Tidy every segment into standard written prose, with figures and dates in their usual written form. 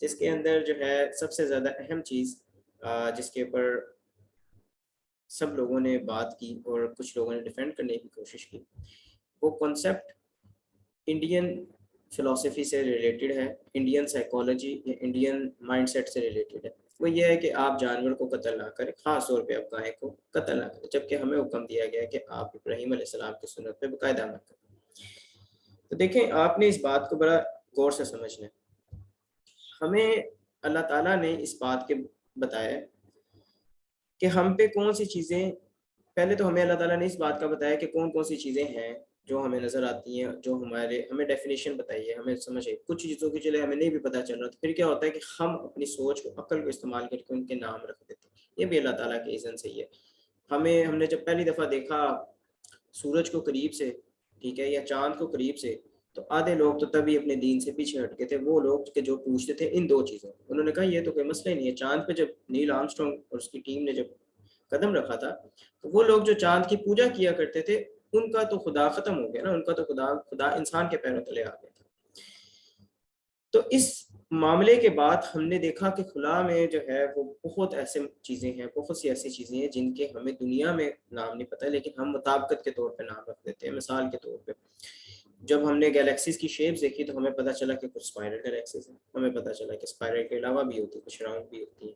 جس کے اندر جو ہے سب سے زیادہ اہم چیز جس کے اوپر سب لوگوں نے بات کی اور کچھ لوگوں نے ڈیفینڈ کرنے کی کوشش کی، وہ کنسیپٹ انڈین فلسفی سے ریلیٹڈ ہے، انڈین سائیکالوجی یا انڈین مائنڈ سیٹ سے ریلیٹڈ ہے۔ وہ یہ ہے کہ آپ جانور کو قتل نہ کریں، خاص طور پہ آپ گائے کو قتل نہ کریں، جبکہ ہمیں حکم دیا گیا ہے کہ آپ ابراہیم علیہ السلام کی سنت پہ باقاعدہ عمل کریں۔ تو دیکھیں، آپ نے اس بات کو بڑا غور سے سمجھنا ہے۔ ہمیں اللہ تعالیٰ نے اس بات کے بتایا کہ ہم پہ کون سی چیزیں، پہلے تو ہمیں اللہ تعالیٰ نے اس بات کا بتایا کہ کون کون سی چیزیں ہیں جو ہمیں نظر آتی ہیں، جو ہمیں ڈیفینیشن بتائی ہے، ہمیں سمجھے۔ کچھ چیزوں کے چلے ہمیں نہیں بھی پتہ چل رہا، تو پھر کیا ہوتا ہے کہ ہم اپنی سوچ کو، عقل کو استعمال کر کے ان کے نام رکھ دیتے ہیں۔ یہ بھی اللہ تعالیٰ کے اذن سے ہی ہے۔ ہم نے جب پہلی دفعہ دیکھا سورج کو قریب سے، ٹھیک ہے، یا چاند کو قریب سے، تو آدھے لوگ تو تبھی اپنے دین سے پیچھے ہٹ گئے تھے، وہ لوگ کہ جو پوچھتے تھے ان دو چیزوں، انہوں نے کہا یہ تو کوئی مسئلہ ہی نہیں ہے۔ چاند پہ جب نیل آرمسٹرانگ اور اس کی ٹیم نے جب قدم رکھا تھا، تو وہ لوگ جو چاند کی پوجا کیا کرتے تھے، ان کا تو خدا ختم ہو گیا نا، ان کا تو خدا انسان کے پیروں تلے آ گیا تھا۔ تو اس معاملے کے بعد ہم نے دیکھا کہ خلا میں جو ہے وہ بہت ایسے چیزیں ہیں، بہت سی ایسی چیزیں ہیں جن کے ہمیں دنیا میں نام نہیں پتہ، لیکن ہم مطابقت کے طور پہ نام رکھ دیتے ہیں۔ مثال کے طور پہ جب ہم نے گیلیکسیز کی شیپس دیکھی تو ہمیں پتہ چلا کہ کچھ اسپائرل گیلیکسیز ہیں، ہمیں پتہ چلا کہ اسپائرل کے علاوہ بھی ہوتی ہے، کچھ راؤنڈ بھی ہوتی ہیں،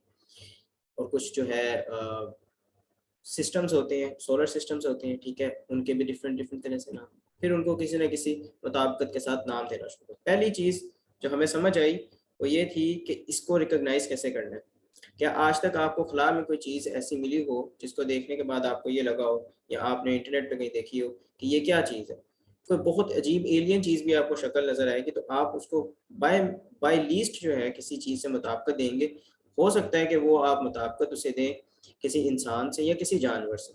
اور کچھ جو ہے سسٹمز ہوتے ہیں، سولر سسٹمز ہوتے ہیں، ٹھیک ہے، ان کے بھی ڈفرینٹ طرح سے نام، پھر ان کو کسی نہ کسی مطابقت کے ساتھ نام دینا شروع۔ پہلی چیز جو ہمیں سمجھ آئی وہ یہ تھی کہ اس کو ریکگنائز کیسے کرنا ہے۔ کیا آج تک آپ کو خلا میں کوئی چیز ایسی ملی ہو جس کو دیکھنے کے بعد آپ کو یہ لگا ہو، یا آپ نے انٹرنیٹ پہ کہیں دیکھی ہو کہ یہ کیا چیز ہے، کوئی بہت عجیب ایلین چیز بھی آپ کو شکل نظر آئے گی، تو آپ اس کو بائی لیسٹ جو ہے کسی چیز سے مطابقت دیں گے۔ ہو سکتا ہے کہ وہ آپ مطابقت اسے دیں کسی انسان سے یا کسی جانور سے،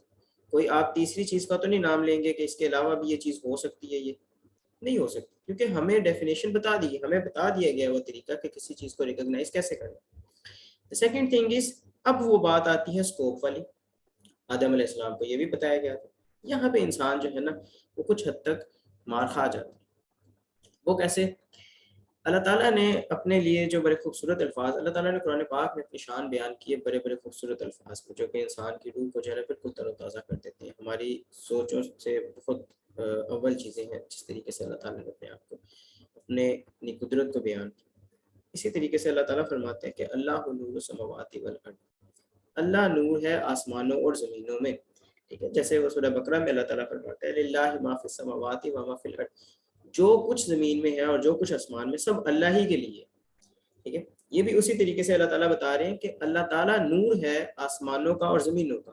کوئی آپ تیسری چیز کا تو نہیں نام لیں گے کہ اس کے علاوہ بھی یہ چیز ہو سکتی ہے۔ یہ نہیں ہو سکتی، کیونکہ ہمیں ڈیفینیشن بتا دی، ہمیں بتا دیا گیا وہ طریقہ کہ کسی چیز کو ریکگنائز کیسے کریں۔ سیکنڈ تھنگ از، اب وہ بات آتی ہے اسکوپ والی۔ آدم علیہ السلام کو یہ بھی بتایا گیا تھا، یہاں پہ انسان جو ہے نا وہ کچھ حد تک مار کھا جاتا ہے۔ وہ کیسے؟ اللہ تعالیٰ نے اپنے لیے جو بڑے خوبصورت الفاظ، اللہ تعالیٰ نے قرآن پاک میں اپنی شان بیان کیے، بڑے بڑے خوبصورت الفاظ کو، جو کہ انسان کی روح کو جو ہے بالکل تر و تازہ کر دیتے ہیں، ہماری سوچوں سے بہت اول چیزیں ہیں جس طریقے سے اللہ تعالیٰ نے اپنے آپ کو، اپنی قدرت کو بیان کیا۔ اسی طریقے سے اللہ تعالیٰ فرماتے ہیں کہ اللہ نور السماوات والارض، اللہ نور ہے آسمانوں اور زمینوں میں، ٹھیک ہے، جیسے وہ سورہ بقرہ میں اللہ تعالیٰ فرماتا ہے للہ ما فی السماوات و ما فی الارض، جو کچھ زمین میں ہے اور جو کچھ آسمان میں سب اللہ ہی کے لیے، ٹھیک ہے۔ یہ بھی اسی طریقے سے اللہ تعالیٰ بتا رہے ہیں کہ اللہ تعالیٰ نور ہے آسمانوں کا اور زمینوں کا۔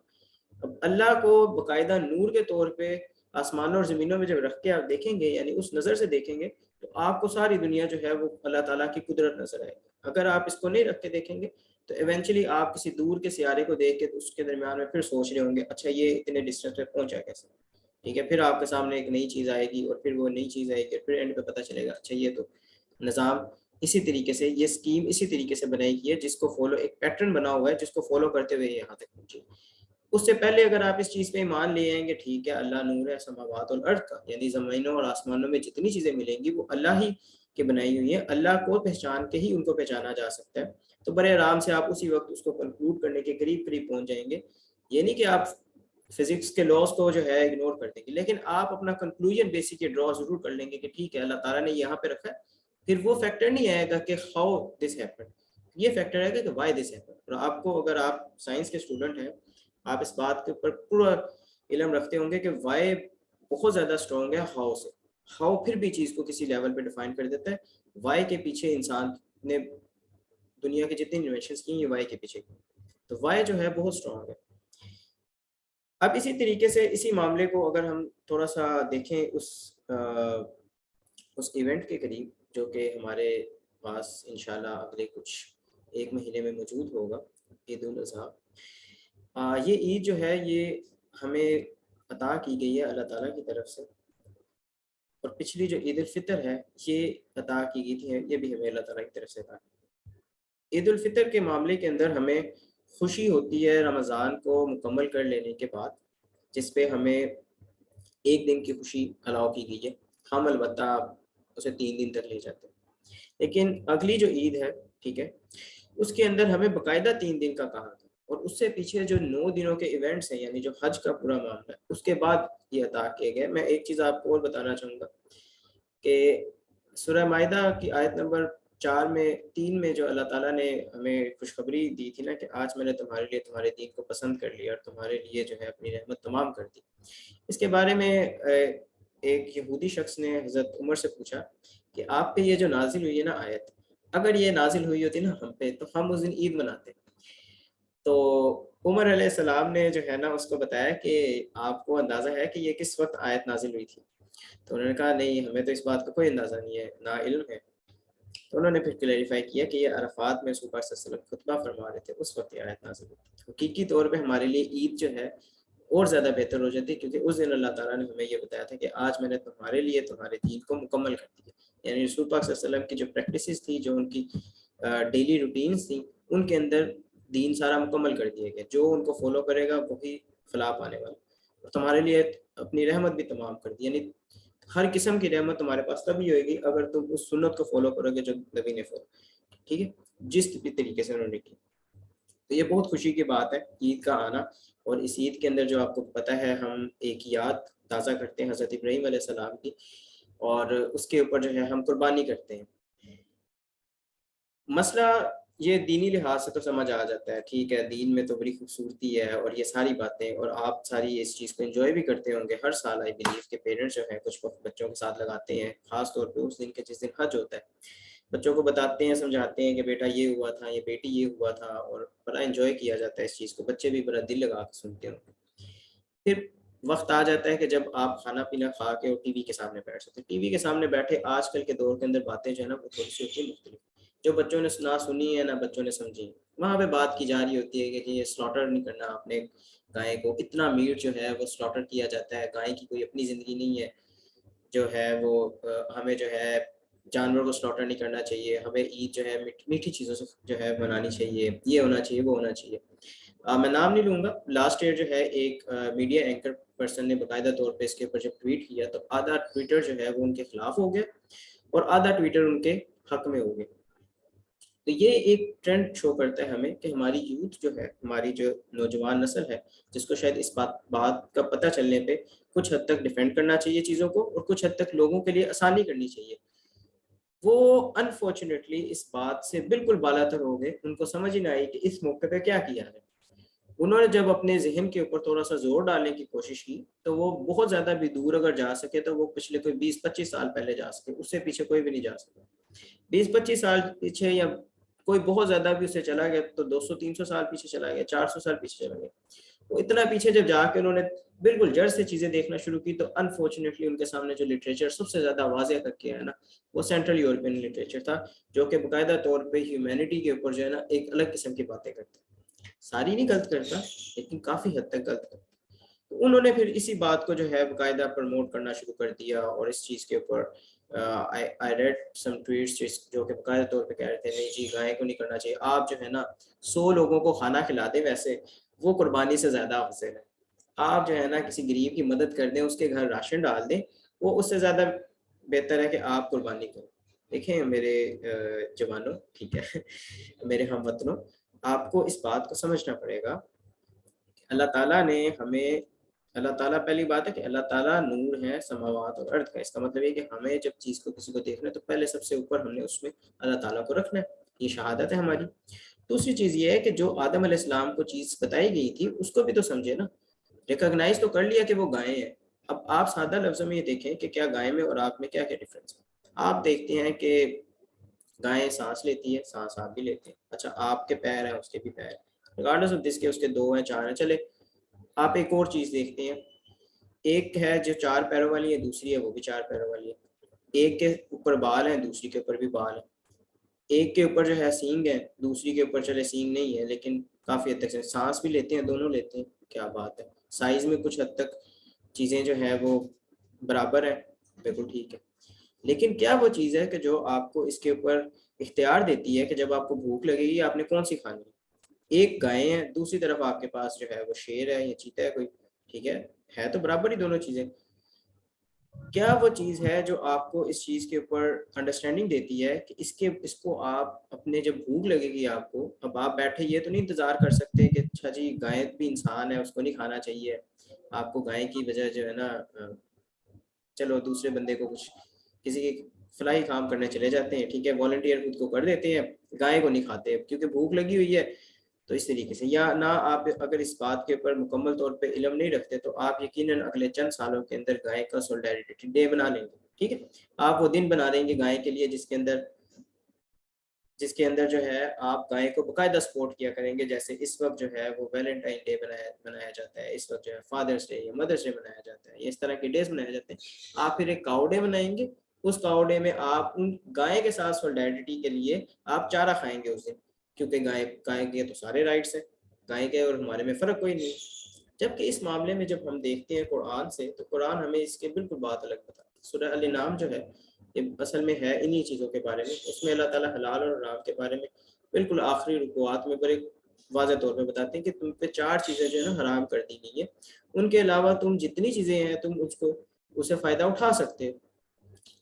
اب اللہ کو باقاعدہ نور کے طور پہ آسمانوں اور زمینوں میں جب رکھ کے آپ دیکھیں گے، یعنی اس نظر سے دیکھیں گے، تو آپ کو ساری دنیا جو ہے وہ اللہ تعالیٰ کی قدرت نظر آئے گی۔ اگر آپ اس کو نہیں رکھ کے دیکھیں گے تو ایونچولی آپ کسی دور کے سیارے کو دیکھ کے اس کے درمیان میں پھر سوچ رہے ہوں گے اچھا یہ اتنے ڈسٹینس پہ پہنچا کیسے، ٹھیک ہے۔ پھر آپ کے سامنے ایک نئی چیز آئے گی، اور پھر وہ نئی چیز آئے گی، پھر اینڈ پہ پتہ چلے گا اچھا یہ تو نظام اسی طریقے سے، یہ اسکیم اسی طریقے سے بنائی گئی ہے، جس کو فالو، ایک پیٹرن بنا ہوا ہے جس کو فالو کرتے ہوئے یہاں تک پہنچی۔ اس سے پہلے اگر آپ اس چیز پہ ایمان لے آئیں گے، ٹھیک ہے، اللہ نور ہے سماوات والارض کا، یعنی زمینوں اور آسمانوں میں جتنی چیزیں ملیں گی وہ اللہ ہی کی بنائی ہوئی ہیں، اللہ کو پہچان کے ہی ان کو پہچانا جا سکتا ہے، تو بڑے آرام سے آپ اسی وقت اس کو کنکلوڈ کرنے کے قریب پہنچ جائیں گے۔ یہ نہیں کہ آپ فزکس کے لاز کو جو ہے اگنور کر دیں گے، لیکن آپ اپنا کنکلوژن بیسک ڈرا ضرور کر لیں گے کہ ٹھیک ہے اللہ تعالیٰ نے یہاں پہ رکھا ہے۔ پھر وہ فیکٹر نہیں آئے گا کہ ہاؤ دس ہیپن، یہ فیکٹر آئے گا کہ وائی دس ہیپن۔ اور آپ کو، اگر آپ سائنس کے اسٹوڈنٹ ہیں، آپ اس بات کے اوپر پورا علم رکھتے ہوں گے کہ وائی بہت زیادہ اسٹرانگ ہے ہاؤ سے۔ ہاؤ پھر بھی چیز کو کسی لیول پہ ڈیفائن کر دیتا ہے، وائی کے پیچھے انسان نے دنیا کی جتنی انویشنز کی، یہ وائی کے پیچھے کی، تو وائی جو ہے بہت اسٹرانگ ہے۔ اب اسی طریقے سے اسی معاملے کو اگر ہم تھوڑا سا دیکھیں اس ایونٹ کے قریب، جو کہ ہمارے پاس انشاءاللہ اگلے کچھ ایک مہینے میں موجود ہوگا، عید الاضحیٰ۔ یہ عید جو ہے یہ ہمیں عطا کی گئی ہے اللہ تعالیٰ کی طرف سے، اور پچھلی جو عید الفطر ہے یہ عطا کی گئی تھی، یہ بھی ہمیں اللہ تعالیٰ کی طرف سے عطا کی۔ عید الفطر کے معاملے کے اندر ہمیں خوشی ہوتی ہے رمضان کو مکمل کر لینے کے بعد، جس پہ ہمیں ایک دن کی خوشی الاؤ کی گئی ہے، ہم البتہ اسے 3 دن تک لے جاتے ہیں۔ لیکن اگلی جو عید ہے ٹھیک ہے اس کے اندر ہمیں باقاعدہ 3 دن کا کہا تھا، اور اس سے پیچھے جو 9 دنوں کے ایونٹس ہیں یعنی جو حج کا پورا معاملہ ہے اس کے بعد یہ عطا کیے گئے۔ میں ایک چیز آپ کو اور بتانا چاہوں گا کہ سورہ مائدہ کی آیت نمبر 3 میں جو اللہ تعالیٰ نے ہمیں خوشخبری دی تھی نا کہ آج میں نے تمہارے لیے تمہارے دین کو پسند کر لیا اور تمہارے لیے جو ہے اپنی رحمت تمام کر دی، اس کے بارے میں ایک یہودی شخص نے حضرت عمر سے پوچھا کہ آپ پہ یہ جو نازل ہوئی ہے نا آیت، اگر یہ نازل ہوئی ہوتی نا ہم پہ تو ہم اس دن عید مناتے۔ تو عمر علیہ السلام نے جو ہے نا اس کو بتایا کہ آپ کو اندازہ ہے کہ یہ کس وقت آیت نازل ہوئی تھی؟ تو انہوں نے کہا نہیں، ہمیں تو اس بات کا کوئی اندازہ نہیں ہے، نا علم ہے۔ تو انہوں نے پھر کلیریفائی کیا کہ یہ عرفات میں رسول پاک صلی اللہ علیہ وسلم خطبہ فرما رہے تھے، اس وقت یہ آیت نازل ہوئی تھی۔ حقیقی طور پہ ہمارے لیے عید جو ہے اور زیادہ بہتر ہو جاتی ہے، کیونکہ اس دن اللہ تعالیٰ نے ہمیں یہ بتایا تھا کہ آج میں نے تمہارے لیے تمہارے دین کو مکمل کر دیا۔ یعنی رسول پاک صلی اللہ علیہ وسلم کی جو پریکٹسز تھی، جو ان کی ڈیلی روٹینز تھیں، ان کے اندر دین سارا مکمل کر دیا گیا، جو ان کو فالو کرے گا وہی فلاح پانے والا، اور تمہارے لیے اپنی رحمت بھی تمام کر دی۔ یعنی ہر قسم کی رحمت تمہارے پاس تبھی ہوئے گی اگر تم اس سنت کو فالو کرو گے جو نبی نے فالو، ٹھیک ہے، جس بھی طریقے سے انہوں نے کی۔ تو یہ بہت خوشی کی بات ہے عید کا آنا، اور اس عید کے اندر جو آپ کو پتہ ہے ہم ایک یاد تازہ کرتے ہیں حضرت ابراہیم علیہ السلام کی، اور اس کے اوپر جو ہے ہم قربانی کرتے ہیں۔ مسئلہ یہ دینی لحاظ سے تو سمجھ آ جاتا ہے، ٹھیک ہے، دین میں تو بڑی خوبصورتی ہے اور یہ ساری باتیں، اور آپ ساری اس چیز کو انجوائے بھی کرتے ہوں گے ہر سال۔ آئی بلیو کہ پیرنٹس جو ہیں کچھ وقت بچوں کے ساتھ لگاتے ہیں، خاص طور پہ اس دن کے جس دن حج ہوتا ہے، بچوں کو بتاتے ہیں، سمجھاتے ہیں کہ بیٹا یہ ہوا تھا، یہ بیٹی یہ ہوا تھا، اور بڑا انجوائے کیا جاتا ہے اس چیز کو، بچے بھی بڑا دل لگا کے سنتے ہیں۔ پھر وقت آ جاتا ہے کہ جب آپ کھانا پینا کھا کے اور ٹی وی کے سامنے بیٹھ سکتے ہیں، ٹی وی کے سامنے بیٹھے آج کل کے دور کے اندر باتیں جو ہے نا وہ تھوڑی سی ہوتی ہیں مختلف، جو بچوں نے نہ سنی ہے نہ بچوں نے سمجھی، وہاں پہ بات کی جا رہی ہوتی ہے کہ یہ سلاٹر نہیں کرنا آپ نے گائے کو، اتنا میٹ جو ہے وہ سلاٹر کیا جاتا ہے، گائے کی کوئی اپنی زندگی نہیں ہے، جو ہے وہ ہمیں جو ہے جانور کو سلاٹر نہیں کرنا چاہیے، ہمیں عید جو ہے میٹھی چیزوں سے جو ہے منانی چاہیے، یہ ہونا چاہیے وہ ہونا چاہیے۔ میں نام نہیں لوں گا، لاسٹ ایئر جو ہے ایک میڈیا اینکر پرسن نے باقاعدہ طور پہ اس کے اوپر جب ٹویٹ کیا تو آدھا ٹویٹر جو ہے وہ ان کے خلاف ہو گیا اور آدھا ٹویٹر ان کے حق میں ہو گیا۔ تو یہ ایک ٹرینڈ شو کرتا ہے ہمیں کہ ہماری یوتھ جو ہے، ہماری جو نوجوان نسل ہے، جس کو شاید اس بات کا پتہ چلنے پہ کچھ حد تک ڈیفینڈ کرنا چاہیے چیزوں کو اور کچھ حد تک لوگوں کے لیے آسانی کرنی چاہیے، وہ انفارچونیٹلی اس بات سے بالکل بالا تر ہو گئے، ان کو سمجھ ہی نہ آئی کہ اس موقع پہ کیا کیا ہے۔ انہوں نے جب اپنے ذہن کے اوپر تھوڑا سا زور ڈالنے کی کوشش کی تو وہ بہت زیادہ بھی دور اگر جا سکے تو وہ پچھلے کوئی 20-25 سال پہلے جا سکے، اس سے پیچھے کوئی بھی نہیں جا سکتا۔ 20-25 سال پیچھے یا کوئی بہت زیادہ بھی اسے چلا گیا تو 200-300 سال پیچھے چلا گیا، 400 سال پیچھے چلا گیا۔ وہ اتنا پیچھے جب جا کے انہوں نے بالکل جڑ سے چیزیں دیکھنا شروع کی تو انفارچونیٹلی ان کے سامنے جو لٹریچر سب سے زیادہ واضح کر کے ہے نا وہ سینٹرل یورپین لٹریچر تھا، جو کہ باقاعدہ طور پہ ہیومینٹی کے اوپر جو ہے نا ایک الگ قسم کی باتیں کرتا ہے، ساری نہیں غلط کرتا لیکن کافی حد تک غلط کرتا۔ تو انہوں نے پھر اسی بات کو جو ہے باقاعدہ پروموٹ کرنا شروع کر دیا، اور اس چیز کے اوپر I read some tweets جو کہ باقاعدہ طور پہ کہہ رہے تھے نہیں جی گائے کو نہیں کرنا چاہیے، آپ جو ہے نا 100 لوگوں کو کھانا کھلا دیں ویسے وہ قربانی سے زیادہ افضل ہے، آپ جو ہے نا کسی غریب کی مدد کر دیں، اس کے گھر راشن ڈال دیں، وہ اس سے زیادہ بہتر ہے کہ آپ قربانی کریں۔ دیکھیں میرے جوانوں، ٹھیک ہے میرے ہم وطنوں، آپ کو اس بات کو سمجھنا پڑے گا کہ اللہ تعالیٰ نے ہمیں، اللہ تعالیٰ پہلی بات ہے کہ اللہ تعالیٰ نور ہے سماوات اور ارض کا، اس کا مطلب یہ کہ ہمیں جب چیز کو کسی کو دیکھنا ہے تو پہلے سب سے اوپر ہم نے اس میں اللہ تعالیٰ کو رکھنا ہے، یہ شہادت ہے ہماری۔ دوسری چیز یہ ہے کہ جو آدم علیہ السلام کو چیز بتائی گئی تھی اس کو بھی تو سمجھے نا، ریکگنائز تو کر لیا کہ وہ گائے ہیں۔ اب آپ سادہ لفظوں میں یہ دیکھیں کہ کیا گائے میں اور آپ میں کیا کیا ڈفرینس ہے۔ آپ دیکھتے ہیں کہ گائے سانس لیتی ہے، سانس آپ بھی لیتے ہیں، اچھا آپ کے پیر ہیں اس کے بھی پیر، ریگارڈلس آف دس کے اس کے 2 ہیں 4 ہیں، چلے آپ ایک اور چیز دیکھتے ہیں، ایک ہے جو 4 پیروں والی ہے، دوسری ہے وہ بھی 4 پیروں والی ہے، ایک کے اوپر بال ہیں دوسری کے اوپر بھی بال ہیں، ایک کے اوپر جو ہے سینگ ہے دوسری کے اوپر چلے سینگ نہیں ہے لیکن کافی حد تک سانس بھی لیتے ہیں، دونوں لیتے ہیں، کیا بات ہے، سائز میں کچھ حد تک چیزیں جو ہے وہ برابر ہیں، بالکل ٹھیک ہے، لیکن کیا وہ چیز ہے کہ جو آپ کو اس کے اوپر اختیار دیتی ہے کہ جب آپ کو بھوک لگے گی آپ نے کون سی کھانی ہے؟ ایک گائے ہے دوسری طرف آپ کے پاس جو ہے وہ شیر ہے یا چیتا ہے کوئی، ٹھیک ہے تو برابر ہی دونوں چیزیں، کیا وہ چیز ہے جو آپ کو اس چیز کے اوپر انڈرسٹینڈنگ دیتی ہے کہ اس کو آپ اپنے جب بھوک لگے گی آپ کو، اب آپ بیٹھے یہ تو نہیں انتظار کر سکتے کہ اچھا جی گائے بھی انسان ہے اس کو نہیں کھانا چاہیے، آپ کو گائے کی وجہ جو ہے نا چلو دوسرے بندے کو کچھ کسی کے فلاحی کام کرنے چلے جاتے ہیں، ٹھیک ہے، والنٹیئر خود کو کر دیتے ہیں، گائے کو نہیں کھاتے کیونکہ بھوک لگی ہوئی ہے. تو اس طریقے سے، یا نہ آپ اگر اس بات کے اوپر مکمل طور پہ علم نہیں رکھتے تو آپ یقیناً اگلے چند سالوں کے اندر گائے کا سولیڈریٹی ڈے بنا لیں گے. ٹھیک ہے، آپ وہ دن بنا دیں گے گائے کے لیے جس کے اندر جو ہے آپ گائے کو باقاعدہ سپورٹ کیا کریں گے. جیسے اس وقت جو ہے وہ ویلنٹائن ڈے منایا جاتا ہے، اس وقت جو ہے فادرس ڈے یا مدرس ڈے منایا جاتا ہے، اس طرح کے ڈیز منائے جاتے ہیں. آپ پھر ایک کاؤ ڈے منائیں گے، اس کاؤ ڈے میں آپ ان گائے کے ساتھ سولیڈریٹی کے لیے آپ چارہ کھائیں گے اس دن، کیونکہ گائے کے تو سارے رائٹس ہیں، گائے کے اور ہمارے میں فرق کوئی نہیں. جبکہ اس معاملے میں جب ہم دیکھتے ہیں قرآن سے، تو قرآن ہمیں اس کے بالکل بات الگ بتاتا ہے. سورہ الانعام جو ہے یہ اصل میں ہے انہی چیزوں کے بارے میں. اس میں اللہ تعالیٰ حلال اور حرام کے بارے میں بالکل آخری رکوعات میں بڑے واضح طور پہ بتاتے ہیں کہ تم پہ 4 چیزیں جو ہے نا حرام کر دی گئی ہیں، ان کے علاوہ تم جتنی چیزیں ہیں تم اسے فائدہ اٹھا سکتے ہو.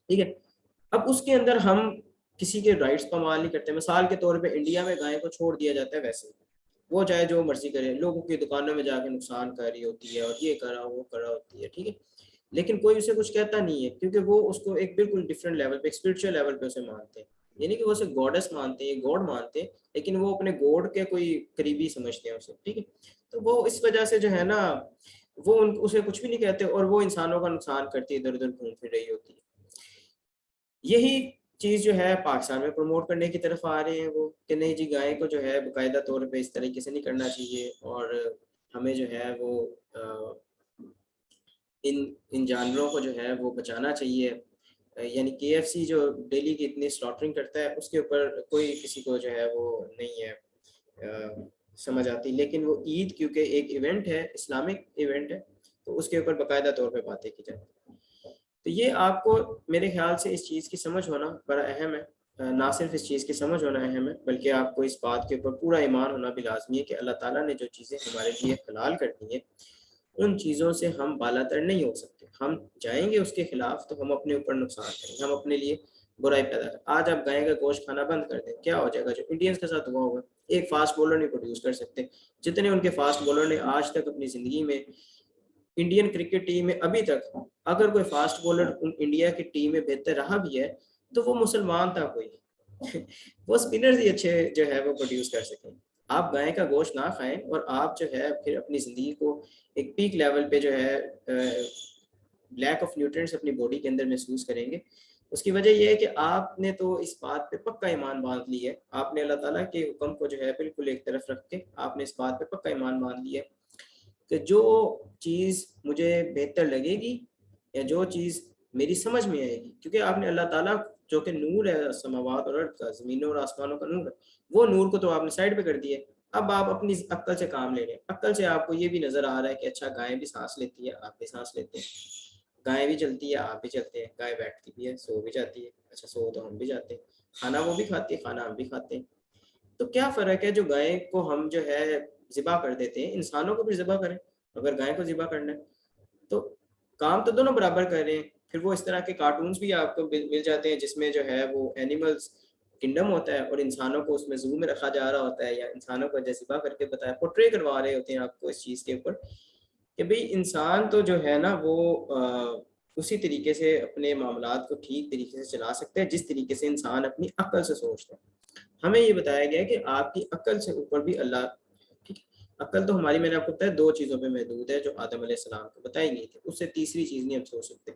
ٹھیک ہے، اب اس کے اندر ہم کسی کے رائٹس پامال نہیں کرتے. مثال کے طور پہ انڈیا میں گائے کو چھوڑ دیا جاتا ہے، ویسے وہ چاہے جو مرضی کرے، لوگوں کی دکانوں میں جا کے نقصان کر رہی ہوتی ہے اور یہ کرا وہ کرا ہوتی ہے. ٹھیک ہے، لیکن کوئی اسے کچھ کہتا نہیں ہے کیونکہ وہ اس کو ایک بالکل ڈفرینٹ لیول پہ، اسپرچل لیول پہ اسے مانتے ہیں. یعنی کہ وہ اسے گوڈس مانتے ہیں، گوڈ مانتے ہیں، لیکن وہ اپنے گوڈ کے کوئی قریبی سمجھتے ہیں اسے. ٹھیک ہے، تو وہ اس وجہ سے جو ہے نا وہ اسے کچھ بھی نہیں کہتے اور وہ انسانوں کا نقصان کرتی ہے، ادھر ادھر گھوم پھر رہی ہوتی ہے. یہی چیز جو ہے پاکستان میں پروموٹ کرنے کی طرف آ رہے ہیں وہ، کہ نہیں جی گائے کو جو ہے باقاعدہ طور پہ اس طریقے سے نہیں کرنا چاہیے، اور ہمیں جو ہے وہ ان جانوروں کو جو ہے وہ بچانا چاہیے. یعنی کے ایف سی جو ڈیلی کی اتنی سلاٹرنگ کرتا ہے اس کے اوپر کوئی کسی کو جو ہے وہ نہیں ہے سمجھ آتی. لیکن وہ عید کیونکہ ایک ایونٹ ہے، اسلامک ایونٹ ہے، تو اس کے اوپر باقاعدہ طور پہ باتیں کی جاتی ہیں. تو یہ آپ کو میرے خیال سے اس چیز کی سمجھ ہونا بڑا اہم ہے. نہ صرف اس چیز کی سمجھ ہونا اہم ہے بلکہ آپ کو اس بات کے اوپر پورا ایمان ہونا بھی لازمی ہے کہ اللہ تعالیٰ نے جو چیزیں ہمارے لیے حلال کر دی ہیں ان چیزوں سے ہم بالاتر نہیں ہو سکتے. ہم جائیں گے اس کے خلاف تو ہم اپنے اوپر نقصان کریں گے، ہم اپنے لیے برائی پیدا کریں. آج آپ گائے کا گوشت کھانا بند کر دیں، کیا ہو جائے گا؟ جو انڈینز کے ساتھ ہوا ہوگا، ایک فاسٹ بولر نہیں پروڈیوس کر سکتے جتنے ان کے فاسٹ بولر نے آج تک اپنی زندگی میں. انڈین کرکٹ ٹیم میں ابھی تک اگر کوئی فاسٹ بولر انڈیا کی ٹیم میں بہتر رہا بھی ہے تو وہ مسلمان تھا کوئی وہ اسپنرز ہی اچھے جو ہے وہ پروڈیوس کر سکیں. آپ گائے کا گوشت نہ کھائیں اور آپ جو ہے پھر اپنی زندگی کو ایک پیک لیول پہ جو ہے لیک آف نیوٹرینٹس اپنی باڈی کے اندر محسوس کریں گے. اس کی وجہ یہ ہے کہ آپ نے تو اس بات پہ پکا ایمان باندھ لی ہے، آپ نے اللہ تعالیٰ کے حکم کو جو ہے بالکل ایک طرف رکھ کے آپ نے اس بات پہ پکا ایمان باندھ لیا ہے کہ جو چیز مجھے بہتر لگے گی یا جو چیز میری سمجھ میں آئے گی، کیونکہ آپ نے اللہ تعالیٰ جو کہ نور ہے سماوات اور ارض کا، زمینوں اور آسمانوں کا نور ہے، وہ نور کو تو آپ نے سائڈ پہ کر دیا ہے. اب آپ اپنی عقل سے کام لے رہے ہیں. عقل سے آپ کو یہ بھی نظر آ رہا ہے کہ اچھا گائے بھی سانس لیتی ہے، آپ بھی سانس لیتے ہیں، گائے بھی چلتی ہے آپ بھی چلتے ہیں، گائے بیٹھتی بھی ہے سو بھی جاتی ہے، اچھا سو تو ہم بھی جاتے ہیں، کھانا وہ بھی کھاتی ہے کھانا ہم بھی کھاتے ہیں. تو کیا فرق ہے جو گائے کو ہم جو ہے ذبح کر دیتے ہیں، انسانوں کو بھی ذبح کریں. اگر گائے کو ذبح کرنا ہے تو کام تو دونوں برابر کر رہے ہیں. پھر وہ اس طرح کے کارٹونز بھی آپ کو مل جاتے ہیں جس میں جو ہے وہ اینیملز کنڈم ہوتا ہے اور انسانوں کو اس میں زو میں رکھا جا رہا ہوتا ہے، یا انسانوں کو جیسے ذبح کر کے بتایا پورٹرے کروا رہے ہوتے ہیں آپ کو اس چیز کے اوپر کہ بھئی انسان تو جو ہے نا وہ اسی طریقے سے اپنے معاملات کو ٹھیک طریقے سے چلا سکتے ہیں جس طریقے سے انسان اپنی عقل سے سوچتا ہے. ہمیں یہ بتایا گیا ہے کہ آپ کی عقل سے اوپر بھی اللہ. ٹھیک ہے، عقل تو ہماری میں نے آپ کو بتایا 2 چیزوں پہ محدود ہے جو آدم علیہ السلام کو بتائی گئی تھی، اس سے تیسری چیز نہیں ہم سوچ سکتے.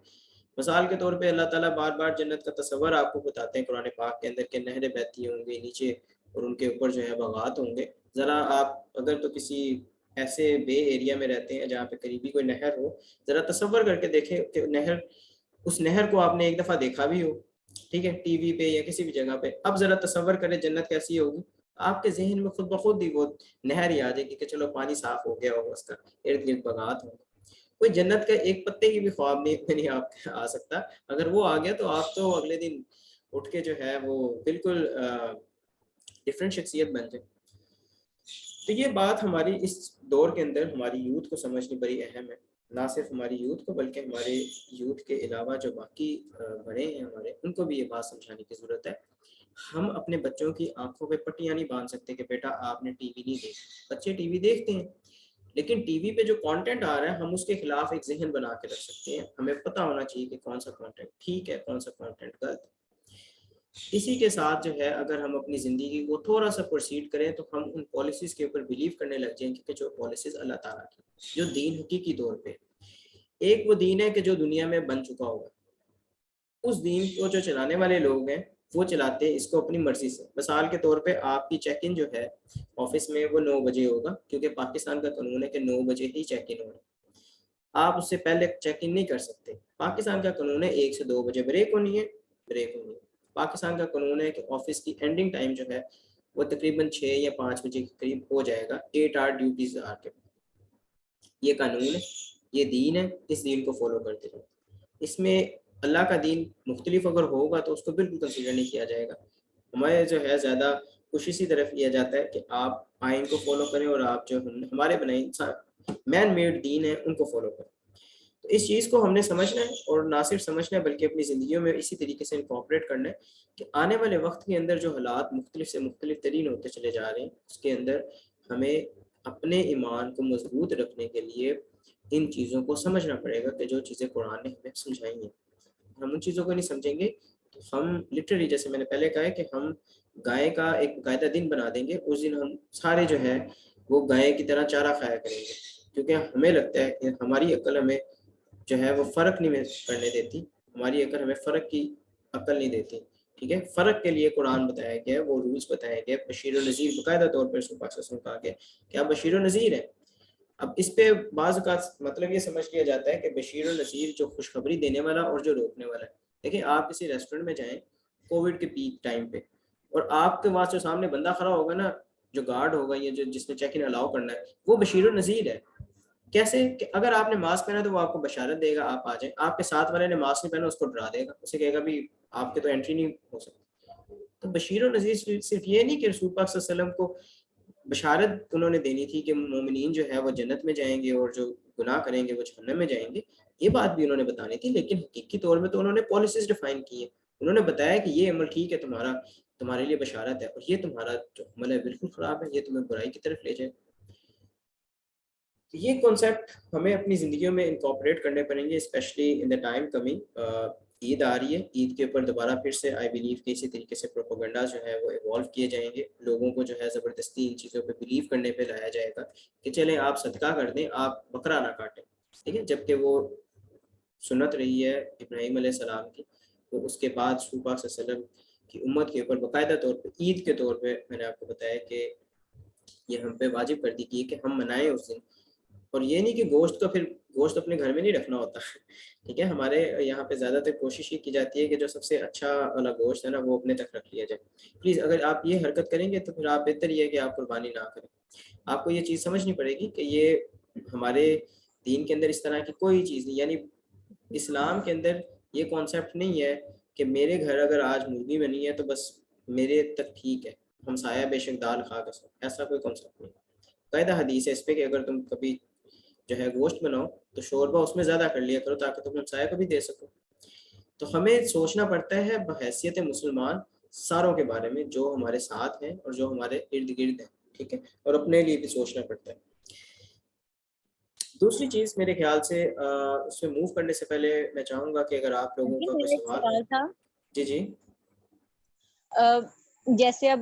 مثال کے طور پہ اللہ تعالیٰ بار بار جنت کا تصور آپ کو بتاتے ہیں قرآن پاک کے اندر کہ نہریں بہتی ہوں گی نیچے اور ان کے اوپر جو ہے باغات ہوں گے. ذرا آپ اگر تو کسی ایسے بے ایریا میں رہتے ہیں جہاں پہ قریبی کوئی نہر ہو، ذرا تصور کر کے دیکھیں کہ اس نہر کو آپ نے ایک دفعہ دیکھا بھی ہو، ٹھیک ہے، ٹی وی پہ یا کسی بھی جگہ پہ. اب ذرا تصور کریں جنت کیسی ہوگی. آپ کے ذہن میں خود بخود ہی وہ نہر ہی آ جائے گی کہ چلو پانی صاف ہو گیا ہوگا، اس کا ارد گرد باغات ہوں. کوئی جنت کا ایک پتے کی بھی خواب نہیں آپ آ سکتا. اگر وہ آ گیا تو آپ تو اگلے دن اٹھ کے جو ہے وہ بالکل ڈفرینٹ شخصیت بن جائے. تو یہ بات ہماری اس دور کے اندر ہماری یوتھ کو سمجھنی بڑی اہم ہے. نہ صرف ہماری یوتھ کو بلکہ ہمارے یوتھ کے علاوہ جو باقی بڑے ہیں ہمارے، ان کو بھی یہ بات سمجھانے کی ضرورت ہے. ہم اپنے بچوں کی آنکھوں پہ پٹیاں نہیں باندھ سکتے کہ بیٹا آپ نے ٹی وی نہیں دیکھا. بچے ٹی وی دیکھتے ہیں، لیکن ٹی وی پہ جو کانٹینٹ آ رہا ہے ہم اس کے خلاف ایک ذہن بنا کے رکھ سکتے ہیں. ہمیں پتہ ہونا چاہیے کہ کون سا کانٹینٹ ٹھیک ہے، کون سا کانٹینٹ غلط. اسی کے ساتھ جو ہے اگر ہم اپنی زندگی کو تھوڑا سا پروسیڈ کریں تو ہم ان پالیسیز کے اوپر بلیو کرنے لگ جائیں کہ جو پالیسیز اللہ تعالیٰ کی، جو دین حقیقی طور پہ ایک وہ دین ہے کہ جو دنیا میں بن چکا ہوگا. اس دین کو جو چلانے والے لوگ ہیں وہ چلاتے ہیں اس کو اپنی مرضی سے. مثال کے طور پہ آپ کی چیک ان جو ہے آفس میں وہ 9 بجے ہوگا، کیونکہ پاکستان کا قانون ہے کہ 9 بجے ہی چیک ان ہونا. آپ اس سے پہلے چیک ان نہیں کر سکتے. پاکستان کا قانون ہے 1 سے 2 بجے بریک ہونی ہے، بریک ہونی ہے. پاکستان کا قانون ہے کہ آفس کی اینڈنگ ٹائم جو ہے وہ تقریباً 6 یا 5 بجے کے قریب ہو جائے گا 8 آور ڈیوٹیز آر کے. یہ قانون ہے، یہ دین ہے، اس دین کو فالو کرتے رہو. اس میں اللہ کا دین مختلف اگر ہوگا تو اس کو بالکل کنسیڈر نہیں کیا جائے گا. ہمیں جو ہے زیادہ کچھ اسی طرف لیا جاتا ہے کہ آپ آئین کو فالو کریں اور آپ جو ہمارے بنائے انسان مین میڈ دین ہے ان کو فالو کریں. تو اس چیز کو ہم نے سمجھنا ہے، اور نہ صرف سمجھنا ہے بلکہ اپنی زندگیوں میں اسی طریقے سے انکارپوریٹ کرنا ہے کہ آنے والے وقت کے اندر جو حالات مختلف سے مختلف ترین ہوتے چلے جا رہے ہیں اس کے اندر ہمیں اپنے ایمان کو مضبوط رکھنے کے لیے ان چیزوں کو سمجھنا پڑے گا کہ جو چیزیں قرآن نے ہمیں سمجھائی ہیں. ہم ان چیزوں کو نہیں سمجھیں گے تو ہم لٹرلی، جیسے میں نے پہلے کہا ہے کہ ہم گائے کا ایک باقاعدہ دن بنا دیں گے. اس دن ہم سارے جو ہے وہ گائے کی طرح چارہ کھایا کریں گے، کیونکہ ہمیں لگتا ہے کہ ہماری عقل ہمیں جو ہے وہ فرق نہیں کرنے دیتی. ہماری عقل ہمیں فرق کی عقل نہیں دیتی. ٹھیک ہے، فرق کے لیے قرآن بتایا گیا ہے، وہ رولز بتایا گیا ہے. بشیر و نذیر باقاعدہ طور پر رسول پاک صلی اللہ علیہ وسلم کہا گیا کہ آپ بشیر و نذیر ہیں. اب اس پہ بعض اوقات مطلب یہ سمجھ لیا جاتا ہے کہ بشیر و نذیر جو خوشخبری دینے والا اور جو روکنے والا ہے. دیکھیں آپ کسی ریسٹورنٹ میں جائیں کووڈ کے پیک ٹائم پہ، اور آپ کے پاس جو سامنے بندہ کھڑا ہوگا نا، جو گارڈ ہوگا یا جو جس نے چیک ان الاؤ کرنا ہے، وہ بشیر و نذیر ہے. کیسے کہ اگر آپ نے ماسک پہنا تو وہ آپ کو بشارت دے گا آپ آ جائیں. آپ کے ساتھ والے نے ماسک نہیں پہنا اس کو ڈرا دے گا، اسے کہے گا بھی آپ کے تو انٹری نہیں ہو سکتی. تو بشیر و نذیر صرف یہ نہیں کہ رسول پاک صلی اللہ علیہ وسلم کو بشارت انہوں نے دینی تھی کہ مومنین جو ہے وہ جنت میں جائیں گے اور جو گناہ کریں گے وہ جہنم میں جائیں گے، یہ بات بھی انہوں نے بتانی تھی. لیکن حقیقی طور میں تو انہوں نے پالیسیز ڈیفائن کی ہیں. انہوں نے بتایا کہ یہ عمل ٹھیک ہے، تمہارے لیے بشارت ہے، اور یہ تمہارا جو عمل ہے بالکل خراب ہے، یہ تمہیں برائی کی طرف لے جائے. یہ کانسیپٹ ہمیں اپنی زندگیوں میں انکارپوریٹ کرنے پڑیں گے، specially in the time coming. Eid آ رہی ہے، عید کے اوپر دوبارہ پھر سے آئی بلیو کہ اسی طریقے سے پروپیگنڈا جو ہے وہ ایوالو کیے جائیں گے. لوگوں کو جو ہے زبردستی ان چیزوں پہ بلیو کرنے پہ لایا جائے گا کہ چلیں آپ صدقہ کر دیں، آپ بکرا نہ کاٹیں. ٹھیک ہے، جبکہ وہ سنت رہی ہے ابراہیم علیہ السلام کی. تو اس کے بعد رسول پاک صلی اللہ علیہ وسلم کی امت کے اوپر باقاعدہ طور پہ عید کے طور پہ میں نے آپ کو بتایا کہ یہ ہم پہ واجب کر دی گئی کہ ہم منائیں اس دن. اور یہ نہیں کہ گوشت اپنے گھر میں نہیں رکھنا ہوتا. ٹھیک ہے، ہمارے یہاں پہ زیادہ تر کوشش یہ کی جاتی ہے کہ جو سب سے اچھا والا گوشت ہے نا وہ اپنے تک رکھ لیا جائے. پلیز اگر آپ یہ حرکت کریں گے تو پھر آپ بہتر یہ ہے کہ آپ قربانی نہ کریں. آپ کو یہ چیز سمجھنی پڑے گی کہ یہ ہمارے دین کے اندر اس طرح کی کوئی چیز نہیں. یعنی اسلام کے اندر یہ کانسیپٹ نہیں ہے کہ میرے گھر اگر آج مرغی بنی ہے تو بس میرے تک ٹھیک ہے، ہمسایہ بے شک دال کھا کر سو. ایسا کوئی کانسیپٹ نہیں. قاعدہ حدیث ہے اس پہ کہ اگر تم کبھی جو ہے گوشت بناؤ تو شوربہ اس میں زیادہ کر لیا کرو تاکہ تم ہمسایہ کو بھی دے سکو. تو ہمیں سوچنا پڑتا ہے بحیثیت مسلمان ساروں کے بارے میں جو ہمارے ساتھ ہیں اور جو ہمارے ارد گرد ہیں. ٹھیک ہے، اور اپنے لیے بھی سوچنا پڑتا ہے. دوسری چیز میرے خیال سے اس میں موو کرنے سے پہلے میں چاہوں گا کہ اگر آپ لوگوں جی کا کوئی میرا ایک سوال ہے. سوال تھا. جی جی. جیسے اب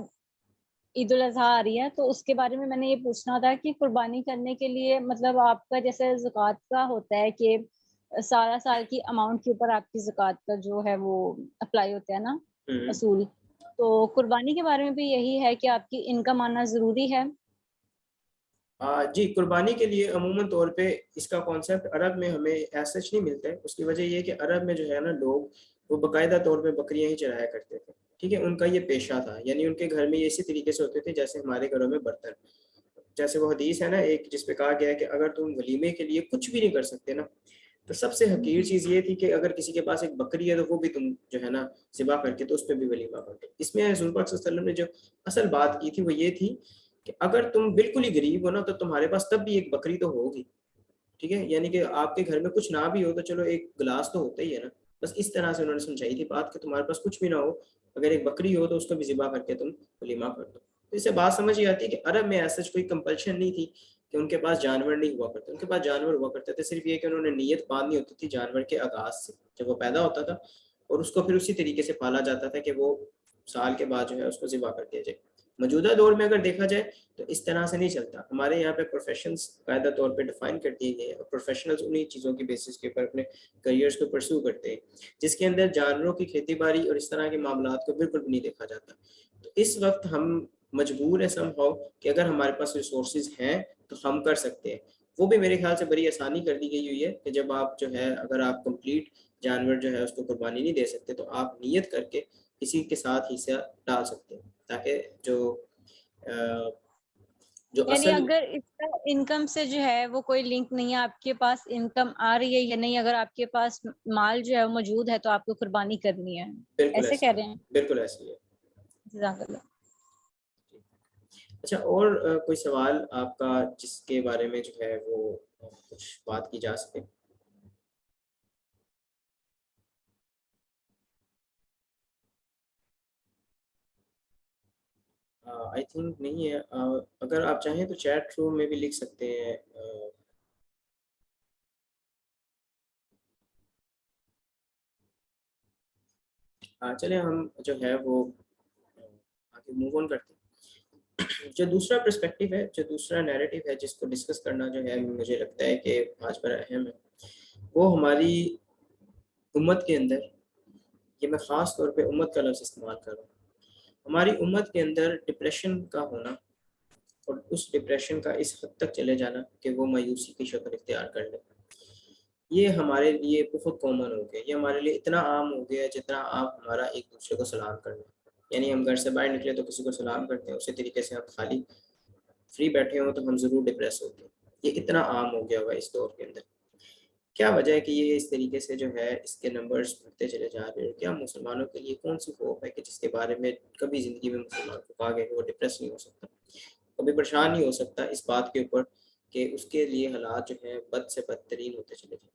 عید الاضحیٰ آ رہی ہے تو اس کے بارے میں نے یہ پوچھنا تھا کہ قربانی کرنے کے لیے مطلب آپ کا جیسے زکوٰۃ کا ہوتا ہے کہ سارا سال کی اماؤنٹ کے اوپر آپ کی زکوٰۃ کا جو ہے وہ اپلائی ہوتا ہے نا اصول، تو قربانی کے بارے میں بھی یہی ہے کہ آپ کی انکم آنا ضروری ہے. جی، قربانی کے لیے عموماً طور پہ اس کا کانسیپٹ عرب میں ہمیں ایسچ نہیں ملتا ہے. اس کی وجہ یہ ہے کہ عرب میں جو ہے نا لوگ وہ باقاعدہ طور پہ بکریاں ہی چرایا کرتے تھے. ٹھیک ہے، ان کا یہ پیشہ تھا. یعنی ان کے گھر میں یہ اسی طریقے سے ہوتے تھے جیسے ہمارے گھروں میں برتن. جیسے وہ حدیث ہے نا ایک جس پہ کہا گیا ہے کہ اگر تم ولیمے کے لیے کچھ بھی نہیں کر سکتے نا تو سب سے حقیر چیز یہ تھی کہ اگر کسی کے پاس ایک بکری ہے تو وہ بھی تم جو ہے نا ذبح کر کے تو اس پہ بھی ولیمہ کرتے. اس میں رسول پاک صلی اللہ علیہ وسلم نے جو اصل بات کی تھی وہ یہ تھی کہ اگر تم بالکل ہی غریب ہو نا تو تمہارے پاس تب بھی ایک بکری تو ہوگی. ٹھیک ہے، یعنی کہ آپ کے گھر میں کچھ نہ بھی ہو تو چلو ایک گلاس تو ہوتا ہی ہے نا، بس اس طرح سے انہوں نے سمجھائی تھی بات کہ تمہارے پاس کچھ بھی نہ ہو، اگر ایک بکری ہو تو اس کو بھی ذبح کر کے تم ولیمہ کر دو. تو اس سے بات سمجھ یہ آتی ہے کہ عرب میں ایسا کوئی کمپلشن نہیں تھی کہ ان کے پاس جانور نہیں ہوا کرتے، ان کے پاس جانور ہوا کرتے تھے، صرف یہ کہ انہوں نے نیت باندھنی ہوتی تھی جانور کے آغاز سے جب وہ پیدا ہوتا تھا، اور اس کو پھر اسی طریقے سے پالا جاتا تھا کہ وہ سال کے بعد جو ہے اس کو ذبح کر دیا جائے. موجودہ دور میں اگر دیکھا جائے تو اس طرح سے نہیں چلتا. ہمارے یہاں پہ پروفیشنز قاعدہ طور پہ ڈیفائن کر دیے گئے ہیں، اور پروفیشنلز انہی چیزوں کی بیسس کے اوپر اپنے کریئرز کو پرسو کرتے ہیں جس کے اندر جانوروں کی کھیتی باڑی اور اس طرح کے معاملات کو بالکل بھی نہیں دیکھا جاتا. تو اس وقت ہم مجبور ہیں سم ہاؤ کہ اگر ہمارے پاس ریسورسز ہیں تو ہم کر سکتے ہیں. وہ بھی میرے خیال سے بڑی آسانی کر دی گئی ہوئی ہے کہ جب آپ جو ہے اگر آپ کمپلیٹ جانور جو ہے اس کو قربانی نہیں دے سکتے تو آپ نیت کر کے کسی کے ساتھ حصہ ڈال سکتے ہیں، تاکہ جو یعنی اصل اگر اس کا انکم سے جو ہے وہ کوئی لنک نہیں ہے، آپ کے پاس انکم آ رہی ہے یا نہیں، اگر آپ کے پاس مال جو ہے وہ موجود ہے تو آپ کو قربانی کرنی ہے، بالکل ایسے ایسی کہہ ہے، رہے ہیں؟ بالکل ایسی ہے. جزاک اللہ. اچھا، اور کوئی سوال آپ کا جس کے بارے میں جو ہے وہ کچھ بات کی جا سکے؟ آئی تھنک نہیں ہے. اگر آپ چاہیں تو چیٹ روم میں بھی لکھ سکتے ہیں. چلیں ہم جو ہے وہ آگے موو آن کرتے ہیں. جو دوسرا پرسپیکٹیو ہے، جو دوسرا نیریٹیو ہے جس کو ڈسکس کرنا جو ہے مجھے لگتا ہے کہ آج پر اہم ہے، وہ ہماری امت کے اندر، یہ میں خاص طور پہ امت کا لفظ استعمال کر رہا ہوں، ہماری امت کے اندر ڈپریشن کا ہونا اور اس ڈپریشن کا اس حد تک چلے جانا کہ وہ مایوسی کی شکل اختیار کر لے. یہ ہمارے لیے بہت کامن ہو گیا، یہ ہمارے لیے اتنا عام ہو گیا جتنا آپ ہمارا ایک دوسرے کو سلام کرنا. یعنی ہم گھر سے باہر نکلے تو کسی کو سلام کرتے ہیں، اسی طریقے سے ہم خالی فری بیٹھے ہوں تو ہم ضرور ڈپریس ہوتے ہیں. یہ اتنا عام ہو گیا ہوا اس دور کے اندر. کیا وجہ ہے کہ یہ اس طریقے سے جو ہے اس کے نمبرز بڑھتے چلے جا رہے ہیں؟ کیا مسلمانوں کے لیے کون سی خوف ہے کہ جس کے بارے میں کبھی زندگی میں مسلمان کو کہا گیا کہ وہ ڈپریس نہیں ہو سکتا، کبھی پریشان نہیں ہو سکتا اس بات کے اوپر کہ اس کے لیے حالات جو ہیں بد سے بدترین ہوتے چلے جائیں؟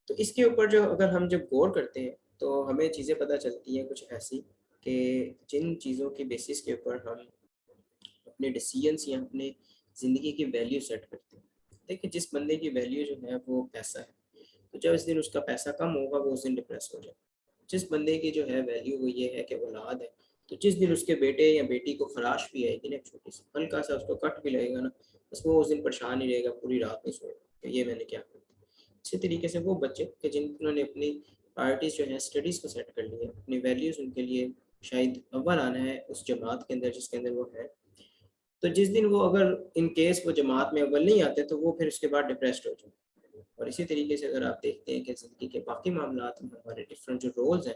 تو اس کے اوپر جو اگر ہم جب غور کرتے ہیں تو ہمیں چیزیں پتہ چلتی ہیں کچھ ایسی کہ جن چیزوں کی بیسس کے اوپر ہم اپنے ڈیسیجنس یا اپنے زندگی کی ویلیو سیٹ کرتے ہیں. دیکھیں، جس بندے کی ویلیو جو ہے وہ پیسہ ہے، تو جب اس دن اس کا پیسہ کم ہوگا وہ اس دن ڈپریس ہو جائے. جس بندے کی جو ہے ویلیو وہ یہ ہے کہ اولاد ہے، تو جس دن اس کے بیٹے یا بیٹی کو خراش بھی آئے گی نا، چھوٹی سی ہلکا سا اس کو کٹ بھی لگے گا نا، بس وہ اس دن پریشان ہی رہے گا، پوری رات نہیں سوئے گا کہ یہ میں نے کیا کر دیا. اسی طریقے سے وہ بچے کہ جنہوں نے اپنی پرائرٹیز جو ہیں اسٹڈیز کو سیٹ کر لی ہے، اپنی ویلیوز ان کے لیے شاید اول آنا ہے اس جماعت کے اندر جس کے اندر وہ ہے، تو جس دن وہ اگر ان کیس وہ جماعت میں اول نہیں آتے تو وہ پھر اس کے بعد ڈپریسڈ ہو جائیں. اور اسی طریقے سے اگر آپ دیکھتے ہیں کہ زندگی کے باقی معاملات میں ہمارے ڈفرینٹ جو رولز ہیں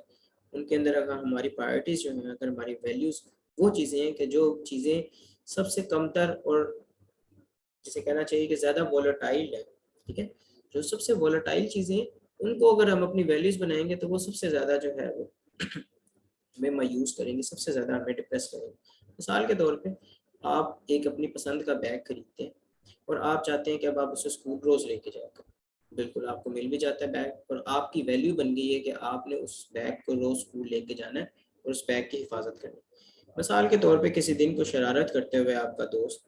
ان کے اندر اگر ہماری پرائرٹیز جو ہیں، اگر ہماری ویلیوز وہ چیزیں ہیں کہ جو چیزیں سب سے کم تر اور جسے کہنا چاہیے کہ زیادہ وولٹائل ہے، ٹھیک ہے، جو سب سے وولٹائل چیزیں ہیں ان کو اگر ہم اپنی ویلیوز بنائیں گے تو وہ سب سے زیادہ جو ہے وہ ہمیں مایوس کریں گے، سب سے زیادہ ہمیں ڈپریس کریں گے. مثال کے طور پہ آپ ایک اپنی پسند کا بیگ خریدتے ہیں اور آپ چاہتے ہیں کہ اب آپ اسے اسکول روز لے کے جائیں گے. بالکل آپ کو مل بھی جاتا ہے بیگ، اور آپ کی ویلیو بن گئی ہے کہ آپ نے اس بیگ کو روز اسکول لے کے جانا ہے اور اس بیگ کی حفاظت کرنی. مثال کے طور پہ کسی دن کو شرارت کرتے ہوئے آپ کا دوست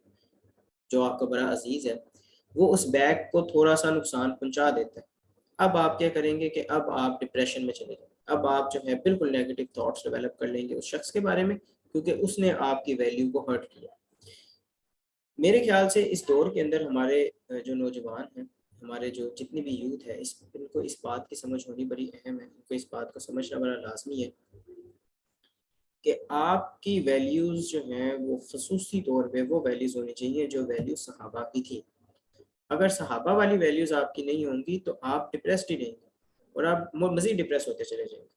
جو آپ کا بڑا عزیز ہے وہ اس بیگ کو تھوڑا سا نقصان پہنچا دیتا ہے، اب آپ کیا کریں گے کہ اب آپ ڈپریشن میں چلے جائیں. اب آپ جو ہے بالکل نیگیٹو تھاٹس ڈیولپ کر لیں گے اس شخص کے بارے میں کیونکہ اس نے آپ کی ویلیو کو ہرٹ کیا. میرے خیال سے اس دور کے اندر ہمارے جو نوجوان ہیں، ہمارے جو جتنی بھی یوتھ ہے، ان کو اس بات کی سمجھ ہونی بڑی اہم ہے، ان کو اس بات کو سمجھنا بڑا لازمی ہے کہ آپ کی ویلیوز جو ہیں وہ خصوصی طور پہ وہ ویلیوز ہونی چاہیے جو ویلیوز صحابہ کی تھی. اگر صحابہ والی ویلیوز آپ کی نہیں ہوں گی تو آپ ڈپریسڈ ہی رہیں گے اور آپ مزید ڈپریس ہوتے چلے جائیں گے.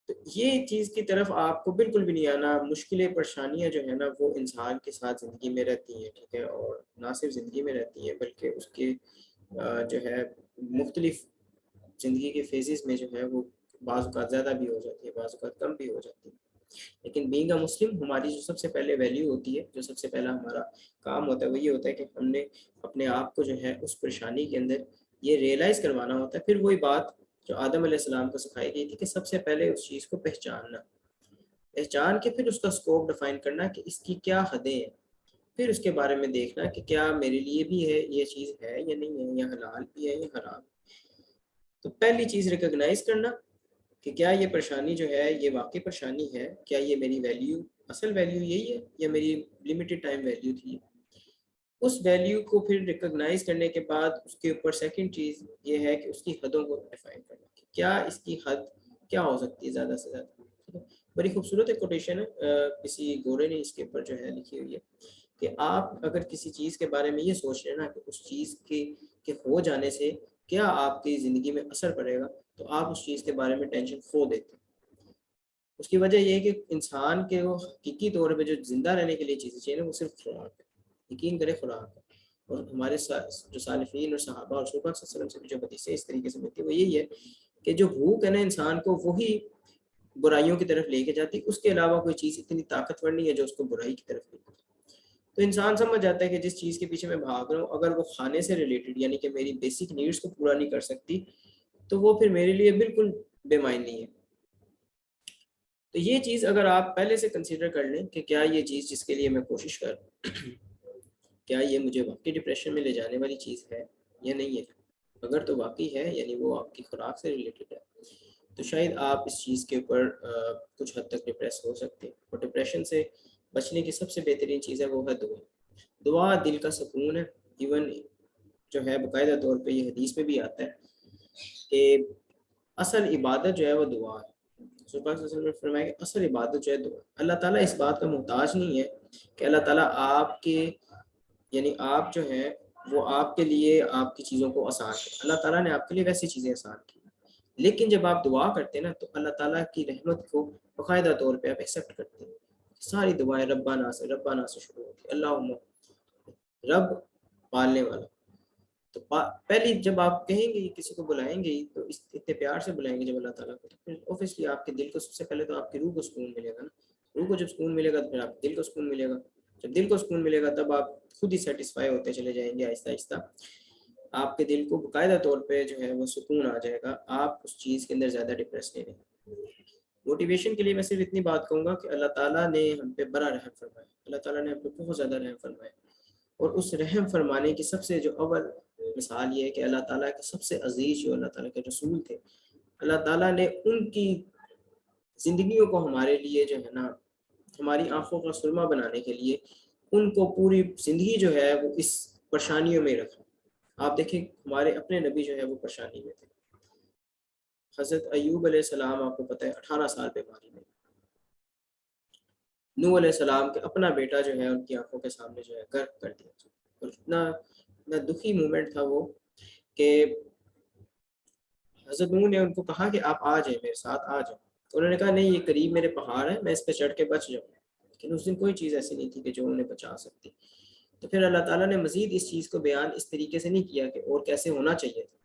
تو یہ چیز کی طرف آپ کو بالکل بھی نہیں آنا. مشکلیں پریشانیاں جو ہیں نا وہ انسان کے ساتھ زندگی میں رہتی ہیں، ٹھیک ہے، اور نہ صرف زندگی میں رہتی ہیں بلکہ اس کے جو ہے مختلف زندگی کے فیزز میں جو ہے وہ بعض اوقات زیادہ بھی ہو جاتی ہے، بعض اوقات کم بھی ہو جاتی ہے. لیکن بینگ اے مسلم ہماری جو سب سے پہلے ویلیو ہوتی ہے، جو سب سے پہلا ہمارا کام ہوتا ہے وہ یہ ہوتا ہے کہ ہم نے اپنے آپ کو جو ہے اس پریشانی کے اندر یہ ریئلائز کروانا ہوتا ہے۔ پھر وہی بات جو آدم علیہ السلام کو سکھائی گئی تھی کہ سب سے پہلے اس چیز کو پہچاننا، پہچان کے پھر اس کا اسکوپ ڈیفائن کرنا کہ اس کی کیا حدیں ہیں، پھر اس کے بارے میں دیکھنا کہ کیا میرے لیے بھی ہے یہ چیز ہے یا نہیں ہے، یا حلال بھی ہے یا حرام۔ تو پہلی چیز ریکگنائز کرنا کہ کیا یہ پریشانی جو ہے یہ واقعی پریشانی ہے، کیا یہ میری ویلیو اصل ویلیو یہی ہے یا میری لمیٹڈ ٹائم ویلیو تھی۔ اس ویلیو کو پھر ریکگنائز کرنے کے بعد اس کے اوپر سیکنڈ چیز یہ ہے کہ اس کی حدوں کو ڈیفائن کرنا کہ کیا اس کی حد کیا ہو سکتی ہے زیادہ سے زیادہ۔ ٹھیک ہے، بڑی خوبصورت ایک کوٹیشن ہے، کسی گورے نے اس کے اوپر جو ہے لکھی ہوئی ہے کہ آپ اگر کسی چیز کے بارے میں یہ سوچ رہے ہیں نا کہ اس چیز کے ہو جانے سے کیا آپ کی زندگی میں اثر پڑے گا، تو آپ اس چیز کے بارے میں ٹینشن کھو دیتے ہیں۔ اس کی وجہ یہ ہے کہ انسان کے وہ حقیقی طور پہ جو زندہ رہنے کے لیے چیزیں چاہیے نا وہ صرف خوراک ہے، یقین کرے خوراک ہے۔ اور ہمارے جو صالحین اور صحابہ اور رسول پاک صلی اللہ علیہ وسلم سے بھی جو حدیثیں اس طریقے سے ملتی ہے وہ یہی ہے کہ جو بھوک ہے نا انسان کو وہی برائیوں کی طرف لے کے جاتی، اس کے علاوہ کوئی چیز اتنی طاقتور نہیں ہے جو اس کو برائی کی طرف لے کے جاتی۔ تو انسان سمجھ جاتا ہے کہ جس چیز کے پیچھے میں بھاگ رہا ہوں اگر وہ کھانے سے ریلیٹڈ یعنی کہ میری بیسک نیڈس کو پورا نہیں کر سکتی تو وہ پھر میرے لیے بالکل بے معنی ہے۔ تو یہ چیز اگر آپ پہلے سے کنسیڈر کر لیں کہ کیا یہ چیز جس کے لیے میں کوشش کر کیا یہ مجھے واقعی ڈپریشن میں لے جانے والی چیز ہے یا نہیں ہے، اگر تو واقعی ہے یعنی وہ آپ کی خوراک سے ریلیٹڈ ہے تو شاید آپ اس چیز کے اوپر کچھ حد تک ڈپریس ہو سکتے ہیں۔ اور ڈپریشن سے بچنے کی سب سے بہترین چیز ہے وہ ہے دعا۔ دعا دل کا سکون ہے، ایون جو ہے باقاعدہ طور پہ یہ حدیث میں بھی آتا ہے کہ اصل عبادت جو ہے وہ دعا ہے۔ رسول پاک صلی اللہ علیہ وسلم نے فرمایا کہ اصل عبادت جو ہے دعا۔ اللہ تعالیٰ اس بات کا محتاج نہیں ہے کہ اللہ تعالیٰ آپ کے یعنی آپ جو ہیں وہ آپ کے لیے آپ کی چیزوں کو آسان کرے، اللہ تعالیٰ نے آپ کے لیے ویسی چیزیں آسان کی، لیکن جب آپ دعا کرتے ہیں نا تو اللہ تعالیٰ کی رحمت کو باقاعدہ طور پہ آپ ایکسیپٹ کرتے ہیں۔ ساری دعائیں ربنا سے شروع ہوتی ہیں، اللہم رب پالنے والا۔ تو پہلی جب آپ کہیں گے کسی کو بلائیں گے تو اتنے پیار سے بلائیں گے جب اللہ تعالیٰ کو، تو پھر اوبیسلی آپ کے دل کو سب سے پہلے تو آپ کی روح کو سکون ملے گا نا، روح کو جب سکون ملے گا تو پھر آپ کے دل کو سکون ملے گا، جب دل کو سکون ملے گا تب آپ خود ہی سیٹسفائی ہوتے چلے جائیں گے، آہستہ آہستہ آپ کے دل کو باقاعدہ طور پہ جو ہے وہ سکون آ جائے گا، آپ اس چیز کے اندر زیادہ ڈپریس نہیں رہیں گے۔ موٹیویشن کے لیے میں صرف اتنی بات کہوں گا کہ اللہ تعالیٰ نے ہم پہ بڑا رحم فرمایا، اللہ تعالیٰ نے ہم پہ بہت زیادہ رحم فرمایا، اور اس رحم فرمانے کی سب سے جو اول مثال یہ ہے کہ اللہ تعالیٰ کے سب سے عزیز جو اللہ تعالیٰ کے رسول تھے، اللہ تعالیٰ نے ان کی زندگیوں کو ہمارے لیے جو ہے نا ہماری آنکھوں کا سرما بنانے کے لیے ان کو پوری زندگی جو ہے وہ اس پریشانیوں میں رکھا۔ آپ دیکھیں ہمارے اپنے نبی جو ہے وہ پریشانی میں تھے، حضرت ایوب علیہ السلام آپ کو پتہ ہے 18 سال بیماری میں، نوح علیہ السلام کے اپنا بیٹا جو ہے ان کی آنکھوں کے سامنے جو ہے غرق کر دیا، اور اتنا دکھی مومنٹ تھا وہ کہ حضرت نوح نے ان کو کہا کہ آپ آ جائیں میرے ساتھ آ جائیں، انہوں نے کہا نہیں یہ قریب میرے پہاڑ ہے میں اس پہ چڑھ کے بچ جاؤں، لیکن اس دن کوئی چیز ایسی نہیں تھی کہ جو انہیں بچا سکتی۔ تو پھر اللہ تعالیٰ نے مزید اس چیز کو بیان اس طریقے سے نہیں کیا کہ اور کیسے ہونا چاہیے تھا،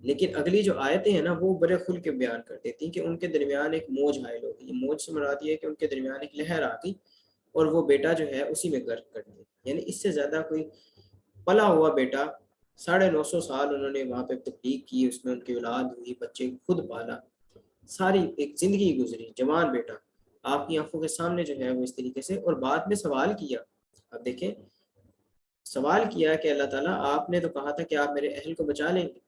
لیکن اگلی جو آیتیں ہیں نا وہ بڑے کھل کے بیان کر دیتی ہیں کہ ان کے درمیان ایک موج حائل ہو گئی، موج سے مراد یہ ہے کہ ان کے درمیان ایک لہر آ گئی اور وہ بیٹا جو ہے اسی میں غرق کر دیا، یعنی اس سے زیادہ کوئی پلا ہوا بیٹا 950 سال انہوں نے وہاں پہ تبلیغ کی، اس میں ان کی اولاد ہوئی، بچے خود پالا، ساری ایک زندگی گزری، جوان بیٹا آپ کی آنکھوں کے سامنے جو ہے وہ اس طریقے سے، اور بعد میں سوال کیا، اب دیکھیں سوال کیا کہ اللہ تعالیٰ آپ نے تو کہا تھا کہ آپ میرے اہل کو بچا لیں گے،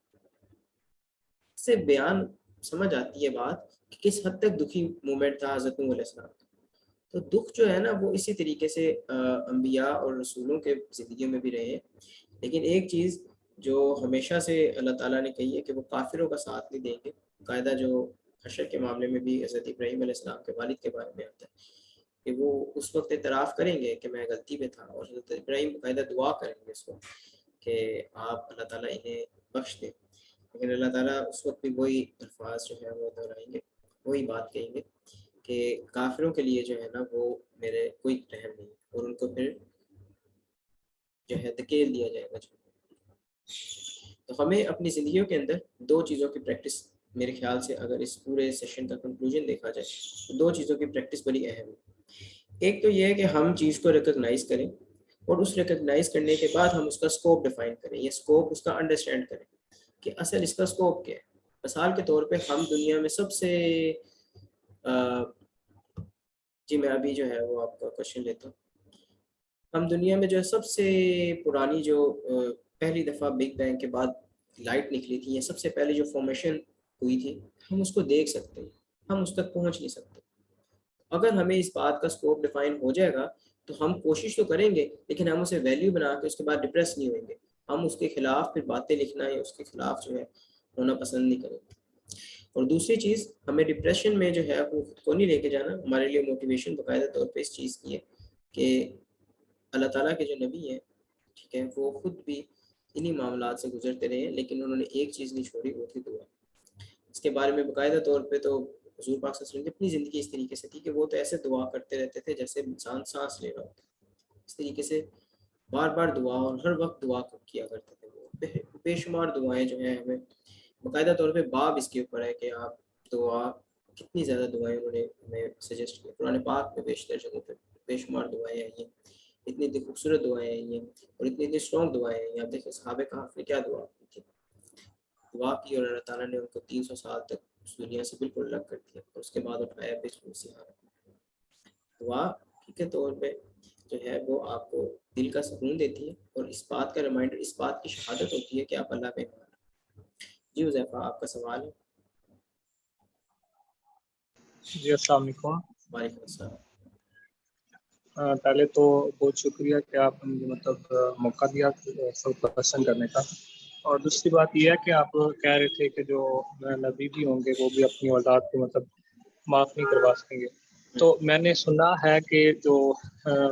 اس سے بیان سمجھ آتی ہے بات کہ کس حد تک دکھی مومنٹ تھا حضرت نوح علیہ السلام کا۔ تو دکھ جو ہے نا وہ اسی طریقے سے انبیاء اور رسولوں کے زندگیوں میں بھی رہے ہیں، لیکن ایک چیز جو ہمیشہ سے اللہ تعالیٰ نے کہی ہے کہ وہ کافروں کا ساتھ نہیں دیں گے، قاعدہ جو حشر کے معاملے میں بھی حضرت ابراہیم علیہ السلام کے والد کے بارے میں آتا ہے کہ وہ اس وقت اعتراف کریں گے کہ میں غلطی میں تھا، اور حضرت ابراہیم باقاعدہ دعا کریں گے اس وقت کہ آپ اللہ تعالیٰ انہیں بخش دیں، لیکن اللہ تعالیٰ اس وقت بھی وہی الفاظ جو ہے وہ دہرائیں گے، وہی بات کہیں گے کہ کافروں کے لیے جو ہے نا وہ میرے کوئی رحم نہیں، اور ان کو پھر جو ہے دھکیل دیا جائے گا۔ تو ہمیں اپنی زندگیوں کے اندر دو چیزوں کی پریکٹس میرے خیال سے اگر اس پورے سیشن کا کنکلوژن دیکھا جائے تو 2 چیزوں کی پریکٹس بڑی اہم ہے. ایک تو یہ ہے کہ ہم چیز کو ریکگنائز کریں اور اس ریکگنائز کرنے کے بعد ہم اس کا اسکوپ ڈیفائن کریں, یہ اسکوپ اس کا انڈرسٹینڈ کریں کہ اصل اس کا اسکوپ کیا ہے. مثال کے طور پہ ہم دنیا میں سب سے جی میں ابھی جو ہے وہ آپ کا کوشچن لیتا ہوں. ہم دنیا میں جو ہے سب سے پرانی جو پہلی دفعہ بگ بینگ کے بعد لائٹ نکلی تھی, یہ سب سے پہلے جو فارمیشن ہوئی تھی, ہم اس کو دیکھ سکتے ہیں, ہم اس تک پہنچ نہیں سکتے. اگر ہمیں اس بات کا اسکوپ ڈیفائن ہو جائے گا تو ہم کوشش تو کریں گے, لیکن ہم اسے ویلیو بنا کے اس کے بعد ڈپریس نہیں ہوئیں گے. ہم اس کے خلاف پھر باتیں لکھنا یا اس کے خلاف جو ہے ہونا پسند نہیں کریں گے. اور دوسری چیز, ہمیں ڈپریشن میں جو ہے وہ خود کو نہیں لے کے جانا. ہمارے لیے موٹیویشن باقاعدہ طور پہ اس چیز کی ہے کہ اللہ تعالیٰ کے جو نبی ہیں, ٹھیک ہے, وہ خود بھی انہی معاملات سے گزرتے رہے, لیکن انہوں نے ایک چیز نہیں چھوڑی, وہ تھی دعا. اس کے بارے میں باقاعدہ طور پہ تو حضور پاک صلی اللہ علیہ وسلم کی اپنی زندگی اس طریقے سے تھی کہ وہ تو ایسے دعا کرتے رہتے تھے جیسے انسان سانس لے رہا ہوتا. اس طریقے سے بار بار دعا اور ہر وقت دعا کیا کرتے تھے. وہ بے شمار دعائیں جو ہیں, ہمیں باقاعدہ طور پہ باب اس کے اوپر ہے کہ آپ دعا کتنی زیادہ دعائیں انہوں نے ہمیں سجیسٹ کی. قرآن پاک میں بیشتر جگہوں پہ بے شمار دعائیں آئی ہیں, اتنی خوبصورت دعائیں آئی ہیں اور اتنی اسٹرانگ دعائیں آئی ہیں. آپ دیکھیں صحابہ کہف نے کیا دعا کی, دعا کی اور اللہ تعالیٰ نے ان کو 300 سال تک اس دنیا سے بالکل الگ کر دیا, اور اس کے بعد اٹھایا بالکل سہارا. دعا حقیقت طور پہ جو ہے وہ آپ کو دل کا سکون دیتی ہے, اور اس بات کا ریمائنڈر, اس بات کی شہادت ہوتی ہے کہ آپ اللہ پہ ایمان. جی حذیفہ, آپ کا سوال ہے. جی السلام علیکم. وعلیکم السلام. پہلے تو بہت شکریہ کہ آپ نے مجھے مطلب موقع دیا سب کوشچن کرنے کا. اور دوسری بات یہ ہے کہ آپ کہہ رہے تھے کہ جو نبی بھی ہوں گے وہ بھی اپنی اولاد کو مطلب معاف نہیں کروا سکیں گے. تو میں نے سنا ہے کہ جو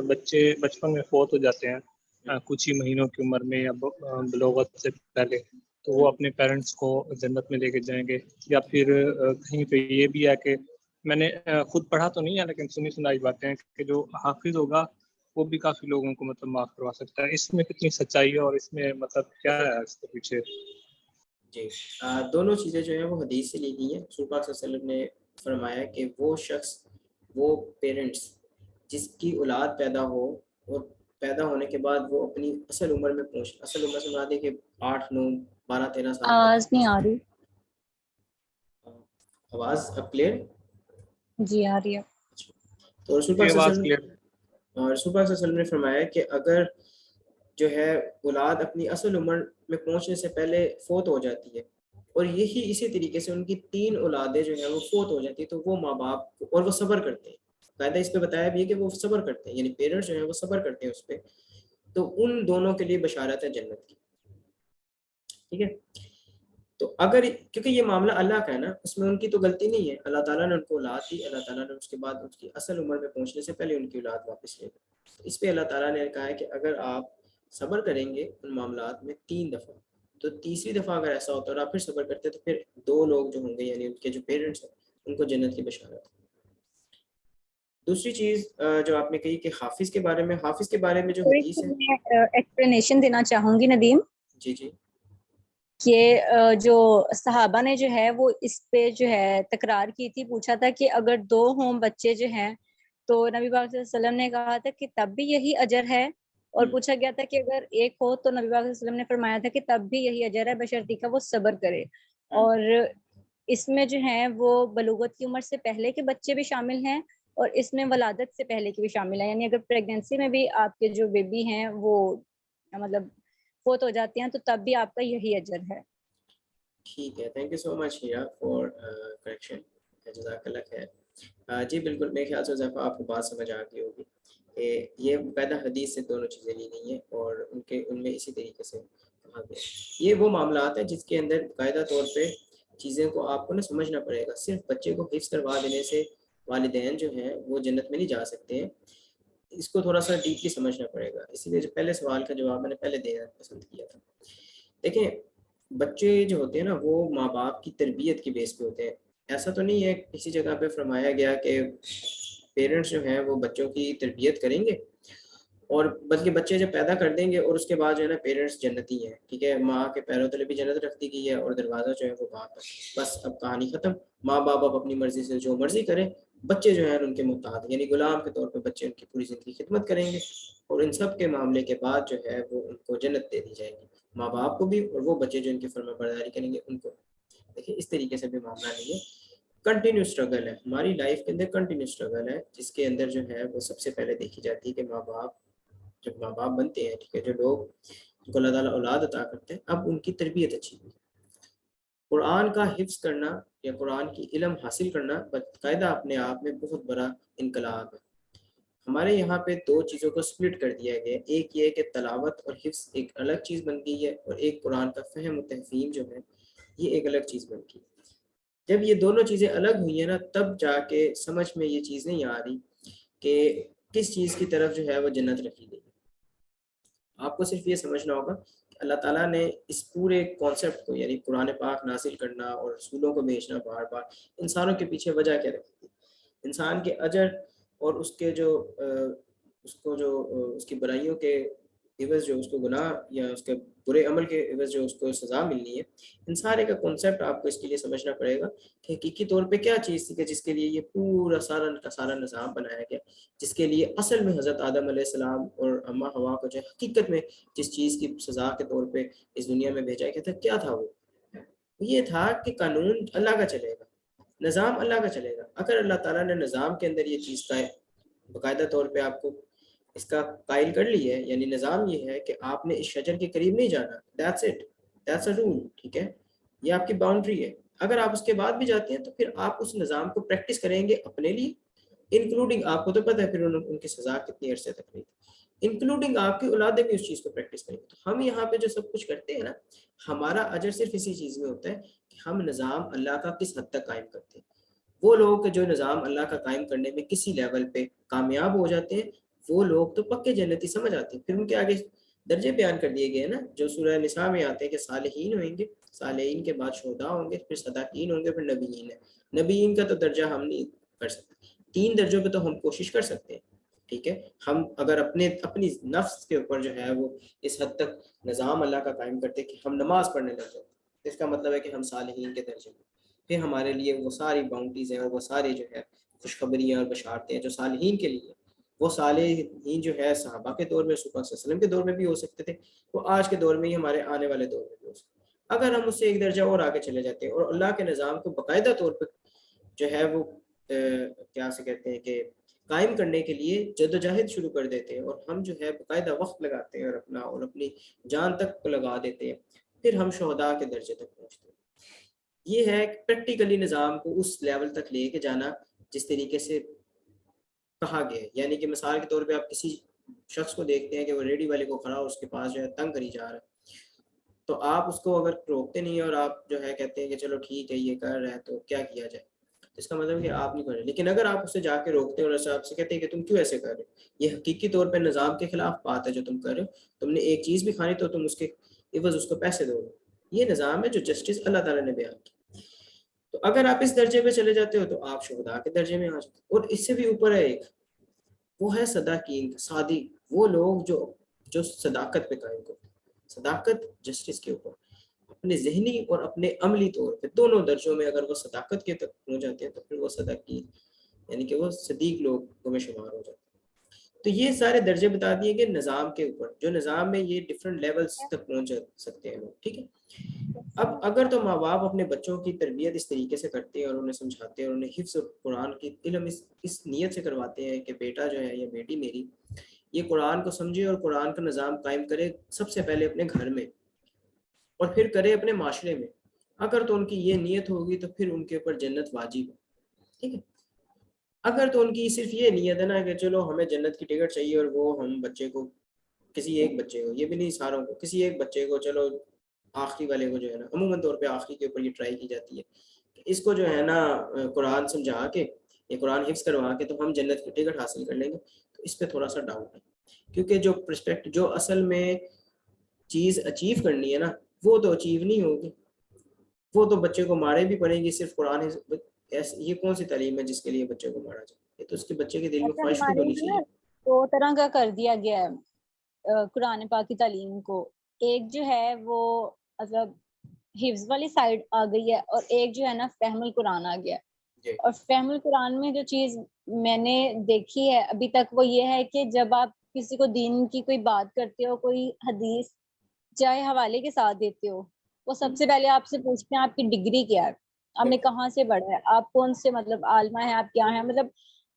بچے بچپن میں فوت ہو جاتے ہیں کچھ ہی مہینوں کی عمر میں یا بلوغت سے پہلے, تو وہ اپنے پیرنٹس کو جنت میں لے کے جائیں گے. یا پھر کہیں پہ یہ بھی ہے کہ میں نے خود پڑھا تو نہیں ہے لیکن سنی سنائی باتیں ہیں کہ جو حافظ ہوگا وہ بھی کافی لوگوں کو مطلب معاف کروا سکتا ہے. اس میں کتنی سچائی ہے اور اس میں مطلب کیا ہے اس کے پیچھے؟ جی دونوں چیزیں جو ہیں وہ حدیث سے لی گئی ہیں. رسول پاک صلی اللہ علیہ وسلم نے فرمایا کہ وہ شخص, وہ پیرنٹس جس کی اولاد پیدا ہو اور پیدا ہونے کے بعد وہ اپنی اصل عمر میں پہنچ, اصل عمر سے مراد ہے کہ 8 9 12 13 سال. آواز نہیں آ رہی. آواز اب کلیئر؟ جی آ رہی ہے. تو رسول پاک صلی اللہ علیہ وسلم نے فرمایا کہ اگر جو ہے اولاد اپنی اصل عمر میں پہنچنے سے پہلے فوت ہو جاتی ہے, اور یہی اسی طریقے سے ان کی 3 اولادیں جو ہیں وہ فوت ہو جاتی ہے, تو وہ ماں باپ اور وہ صبر کرتے ہیں. قاعدہ اس پہ بتایا بھی ہے کہ وہ صبر کرتے ہیں, یعنی پیرنٹس جو ہیں وہ صبر کرتے ہیں اس پہ, تو ان دونوں کے لیے بشارت ہے جنت کی. ٹھیک ہے, تو اگر کیونکہ یہ معاملہ اللہ کا ہے نا, اس میں ان کی تو غلطی نہیں ہے. اللہ تعالیٰ نے ان کو اولاد دی, اللہ تعالیٰ نے اس کے بعد اس کی اصل عمر میں پہنچنے سے پہلے ان کی اولاد واپس لے گئے. اس پہ اللہ تعالیٰ نے کہا ہے کہ اگر آپ صبر کریں گے ان معاملات میں 3 دفعہ, تو تیسری دفعہ اگر ایسا ہوتا ہے اور آپ پھر صبر کرتے تو پھر 2 لوگ جو ہوں گے, یعنی ان کے جو پیرنٹس ہیں, ان کو جنت کی بشارت. دوسری چیز جو آپ نے کہی کہ حافظ کے بارے میں, حافظ کے بارے میں جو حدیث ہے, میں ایکسپلینیشن دینا چاہوں گی ندیم. جی جی, کہ جو صحابہ نے جو ہے وہ اس پہ جو ہے تکرار کی تھی, پوچھا تھا کہ اگر 2 ہوں بچے جو ہیں تو نبی پاک صلی اللہ علیہ وسلم نے کہا تھا کہ تب بھی یہی اجر ہے, اور پوچھا گیا تھا کہ اگر 1 ہو تو نبی پاک صلی اللہ علیہ وسلم نے فرمایا تھا کہ تب بھی یہی اجر ہے بشرطیکہ کا وہ صبر کرے. اور اس میں جو ہے وہ بلوغت کی عمر سے پہلے کے بچے بھی شامل ہیں, اور اس میں ولادت سے پہلے کے بھی شامل ہیں, یعنی اگر پریگنینسی میں بھی آپ کے جو بیبی ہیں وہ مطلب فوت ہو جاتے ہیں تو تب بھی آپ کا یہی اجر ہے. ٹھیک ہے, تھینک یو سو مچ ہیرا فار کریکشن, جزاک اللہ خیر. جی بالکل, میرے خیال سے حذیفہ آپ کو بات سمجھ آ گئی ہوگی کہ یہ باقاعدہ حدیث سے دونوں چیزیں لی گئی ہیں, اور ان میں اسی طریقے سے کہا گیا. یہ وہ معاملات ہیں جس کے اندر باقاعدہ طور پہ چیزیں کو آپ کو نہ سمجھنا پڑے گا. صرف بچے کو حفظ کروا دینے سے والدین جو ہیں وہ جنت میں نہیں جا سکتے ہیں, اس کو تھوڑا سا ڈیپلی سمجھنا پڑے گا. اسی لیے جو پہلے سوال کا جواب میں نے پہلے دینا پسند کیا تھا. دیکھیں, بچے جو ہوتے ہیں نا وہ ماں باپ کی تربیت کی بیس پہ ہوتے ہیں. ایسا تو نہیں ہے کسی جگہ پہ فرمایا گیا کہ پیرنٹس جو ہیں وہ بچوں کی تربیت کریں گے اور بلکہ بچے جب پیدا کر دیں گے اور اس کے بعد جو ہے نا پیرنٹس جنتی ہیں, ٹھیک ہے, ماں کے پیروں تلے بھی جنت رکھ دی گئی ہے اور دروازہ جو ہے وہ باہر پر. بس اب کہانی ختم. ماں باپ اب اپنی مرضی سے جو مرضی کریں, بچے جو ہیں ان کے محتاط یعنی غلام کے طور پہ بچے ان کی پوری زندگی خدمت کریں گے, اور ان سب کے معاملے کے بعد جو ہے وہ ان کو جنت دے دی جائے گی, ماں باپ کو بھی اور وہ بچے جو ان کی فرما برداری کریں گے ان کو. دیکھیں اس طریقے سے بھی معاملہ نہیں ہے, کنٹینیو اسٹرگل ہے ہماری لائف کے اندر, کنٹینیو اسٹرگل ہے جس کے اندر جو ہے وہ سب سے پہلے دیکھی جاتی ہے کہ ماں باپ جب ماں باپ بنتے ہیں, ٹھیک ہے, جو لوگ ان کو اللہ تعالیٰ اولاد عطا کرتے ہیں, اب ان کی تربیت اچھی ہوئی. قرآن کا حفظ کرنا یا قرآن کی علم حاصل کرنا باقاعدہ اپنے آپ میں بہت بڑا انقلاب ہے. ہمارے یہاں پہ دو چیزوں کو سپلٹ کر دیا گیا, ایک یہ کہ تلاوت اور حفظ ایک الگ چیز بن گئی ہے, اور ایک قرآن کا فہم و تفہیم جو ہے یہ ایک الگ چیز بن گئی. جب یہ دونوں چیزیں الگ ہوئی ہیں نا, تب جا کے سمجھ میں یہ چیز نہیں آ رہی کہ کس چیز کی طرف جو ہے وہ جنت رکھی گئی. آپ کو صرف یہ سمجھنا ہوگا کہ اللہ تعالیٰ نے اس پورے کانسیپٹ کو یعنی قرآن پاک نازل کرنا اور رسولوں کو بھیجنا بار بار انسانوں کے پیچھے وجہ کیا رکھی تھی. انسان کے اجر اور اس کے اس کی برائیوں کے عوض جو اس کو گناہ یا اس کے برے عمل کے عوض جو اس کو سزا ملنی ہے, ان سارے کا کانسیپٹ آپ کو اس کے لیے سمجھنا پڑے گا کہ حقیقی طور پہ کیا چیز تھی کہ جس کے لیے یہ پورا سارا نظام بنایا گیا, جس کے لیے اصل میں حضرت آدم علیہ السلام اور اماں حوا کو جو حقیقت میں جس چیز کی سزا کے طور پہ اس دنیا میں بھیجا گیا تھا, کیا تھا وہ یہ تھا کہ قانون اللہ کا چلے گا, نظام اللہ کا چلے گا. اگر اللہ تعالیٰ نے نظام کے اندر یہ چیز کا باقاعدہ طور پہ آپ کو اس کا قائل کر لی ہے, یعنی نظام یہ ہے کہ آپ نے اس شجر کے قریب نہیں جانا, that's it, that's a rule, ٹھیک ہے, یہ آپ کی باؤنڈری ہے. اگر آپ اس کے بعد بھی جاتے ہیں تو پھر آپ اس نظام کو پریکٹس کریں گے اپنے لیے, انکلوڈنگ آپ کو تو پتہ ہے پھر ان کی سزا کتنی عرصے تک رہی تھی, انکلوڈنگ آپ کی اولادیں بھی اس چیز کو پریکٹس کریں گے. تو ہم یہاں پہ جو سب کچھ کرتے ہیں نا, ہمارا اجر صرف اسی چیز میں ہوتا ہے کہ ہم نظام اللہ کا کس حد تک قائم کرتے ہیں. وہ لوگ جو نظام اللہ کا قائم کرنے میں کسی لیول پہ کامیاب ہو جاتے ہیں, وہ لوگ تو پکے جنتی سمجھ آتے ہیں. پھر ان کے آگے درجے بیان کر دیے گئے ہیں نا, جو سورہ نساء میں آتے ہیں کہ صالحین ہوئیں گے, صالحین کے بعد شہداء ہوں گے, پھر صداقین ہوں گے, پھر نبیین ہے. نبیین کا تو درجہ ہم نہیں کر سکتے, 3 درجوں پہ تو ہم کوشش کر سکتے ہیں, ٹھیک ہے. ہم اگر اپنی نفس کے اوپر جو ہے وہ اس حد تک نظام اللہ کا قائم کرتے کہ ہم نماز پڑھنے لگ جاتے, اس کا مطلب ہے کہ ہم صالحین کے درجے میں. پھر ہمارے لیے وہ ساری باؤنڈریز ہیں اور وہ ساری جو ہے خوشخبریاں اور بشارتیں ہیں جو صالحین کے لیے, وہ صالحین جو ہے صحابہ کے دور میں, رسول اللہ صلی اللہ علیہ وسلم کے دور میں بھی ہو سکتے تھے, وہ آج کے دور میں ہی ہمارے آنے والے دور میں بھی ہو سکتے. اگر ہم اس سے ایک درجہ اور آگے چلے جاتے ہیں اور اللہ کے نظام کو باقاعدہ طور پر جو ہے وہ کیا سے کہتے ہیں کہ قائم کرنے کے لیے جدوجہد شروع کر دیتے ہیں, اور ہم جو ہے باقاعدہ وقت لگاتے ہیں اور اپنی جان تک کو لگا دیتے ہیں, پھر ہم شہداء کے درجے تک پہنچتے ہیں. یہ ہے پریکٹیکلی نظام کو اس لیول تک لے کے جانا جس طریقے سے کہا گیا ہے. یعنی کہ مثال کے طور پہ آپ کسی شخص کو دیکھتے ہیں کہ وہ ریڈی والے کو کھڑا اس کے پاس جو ہے تنگ کری جا رہا ہے, تو آپ اس کو اگر روکتے نہیں اور آپ جو ہے کہتے ہیں کہ چلو ٹھیک ہے یہ کر رہا ہے تو کیا کیا جائے, اس کا مطلب کہ آپ نہیں کر رہے. لیکن اگر آپ اس سے جا کے روکتے ہیں اور ایسا آپ سے کہتے ہیں کہ تم کیوں ایسے کر رہے ہو, یہ حقیقی طور پہ نظام کے خلاف بات ہے جو تم کر رہے ہو, تم نے ایک چیز بھی کھانی تو تم اس کے عوض اس کو پیسے دو. یہ نظام ہے جو جسٹس اللہ تعالیٰ نے بیان کی. تو اگر آپ اس درجے پہ چلے جاتے ہو تو آپ شہداء کے درجے میں آ جاتے ہو. اور اس سے بھی اوپر ہے ایک, وہ ہے صداقین, صادق, وہ لوگ جو صداقت پہ قائم کرتے ہیں. صداقت جسٹس کے اوپر اپنے ذہنی اور اپنے عملی طور پہ دونوں درجوں میں اگر وہ صداقت کے تک پہنچ جاتے ہیں تو پھر وہ صداقین یعنی کہ وہ صدیق لوگوں میں شمار ہو جاتے ہیں. تو یہ سارے درجے بتا دیے گئے نظام کے اوپر, جو نظام میں یہ ڈفرینٹ لیولز تک پہنچ سکتے ہیں لوگ, ٹھیک ہے. اب اگر تو ماں باپ اپنے بچوں کی تربیت اس طریقے سے کرتے ہیں اور انہیں سمجھاتے ہیں اور انہیں حفظ قرآن کی علم اس نیت سے کرواتے ہیں کہ بیٹا جو ہے یا بیٹی میری یہ قرآن کو سمجھے اور قرآن کا نظام قائم کرے, سب سے پہلے اپنے گھر میں اور پھر کرے اپنے معاشرے میں, اگر تو ان کی یہ نیت ہوگی تو پھر ان کے اوپر جنت واجب ہے, ٹھیک ہے. اگر تو ان کی صرف یہ نیت ہے نا کہ چلو ہمیں جنت کی ٹکٹ چاہیے اور وہ ہم بچے کو کسی ایک بچے کو, یہ بھی نہیں ساروں کو, کسی ایک بچے کو, چلو آخری والے کو جو ہے نا عموماً طور پہ آخری کے اوپر یہ ٹرائی کی جاتی ہے کہ اس کو جو ہے نا قرآن سمجھا کے یا قرآن حفظ کروا کے تو ہم جنت کی ٹکٹ حاصل کر لیں گے. تو اس پہ تھوڑا سا ڈاؤٹ ہے, کیونکہ جو اصل میں چیز اچیو کرنی ہے نا وہ تو اچیو نہیں ہوگی. وہ تو بچے کو مارے بھی پڑیں گی صرف قرآن, یہ کون سی تعلیم ہے جس کے لیے بچے کو مارا جائے, یہ تو اس کے بچے کے دل میں ایسا خواہش خود ہمارے ہونی یہاں چاہیے. دو طرح کا کر دیا گیا ہے قرآن پاک کی تعلیم کو. ایک جو ہے وہ مطلب حفظ والی سائڈ آ گئی ہے، اور ایک جو ہے نا فہم القرآن آ گیا. اور فہم القرآن میں جو چیز میں نے دیکھی ہے ابھی تک وہ یہ ہے کہ جب آپ کسی کو دین کی کوئی بات کرتے ہو، کوئی حدیث چاہے حوالے کے ساتھ دیتے ہو، وہ سب سے پہلے آپ سے پوچھتے ہیں آپ کی ڈگری کیا ہے، آپ نے کہاں سے پڑھا ہے، آپ کون سے مطلب عالمہ ہیں، آپ کیا ہیں. مطلب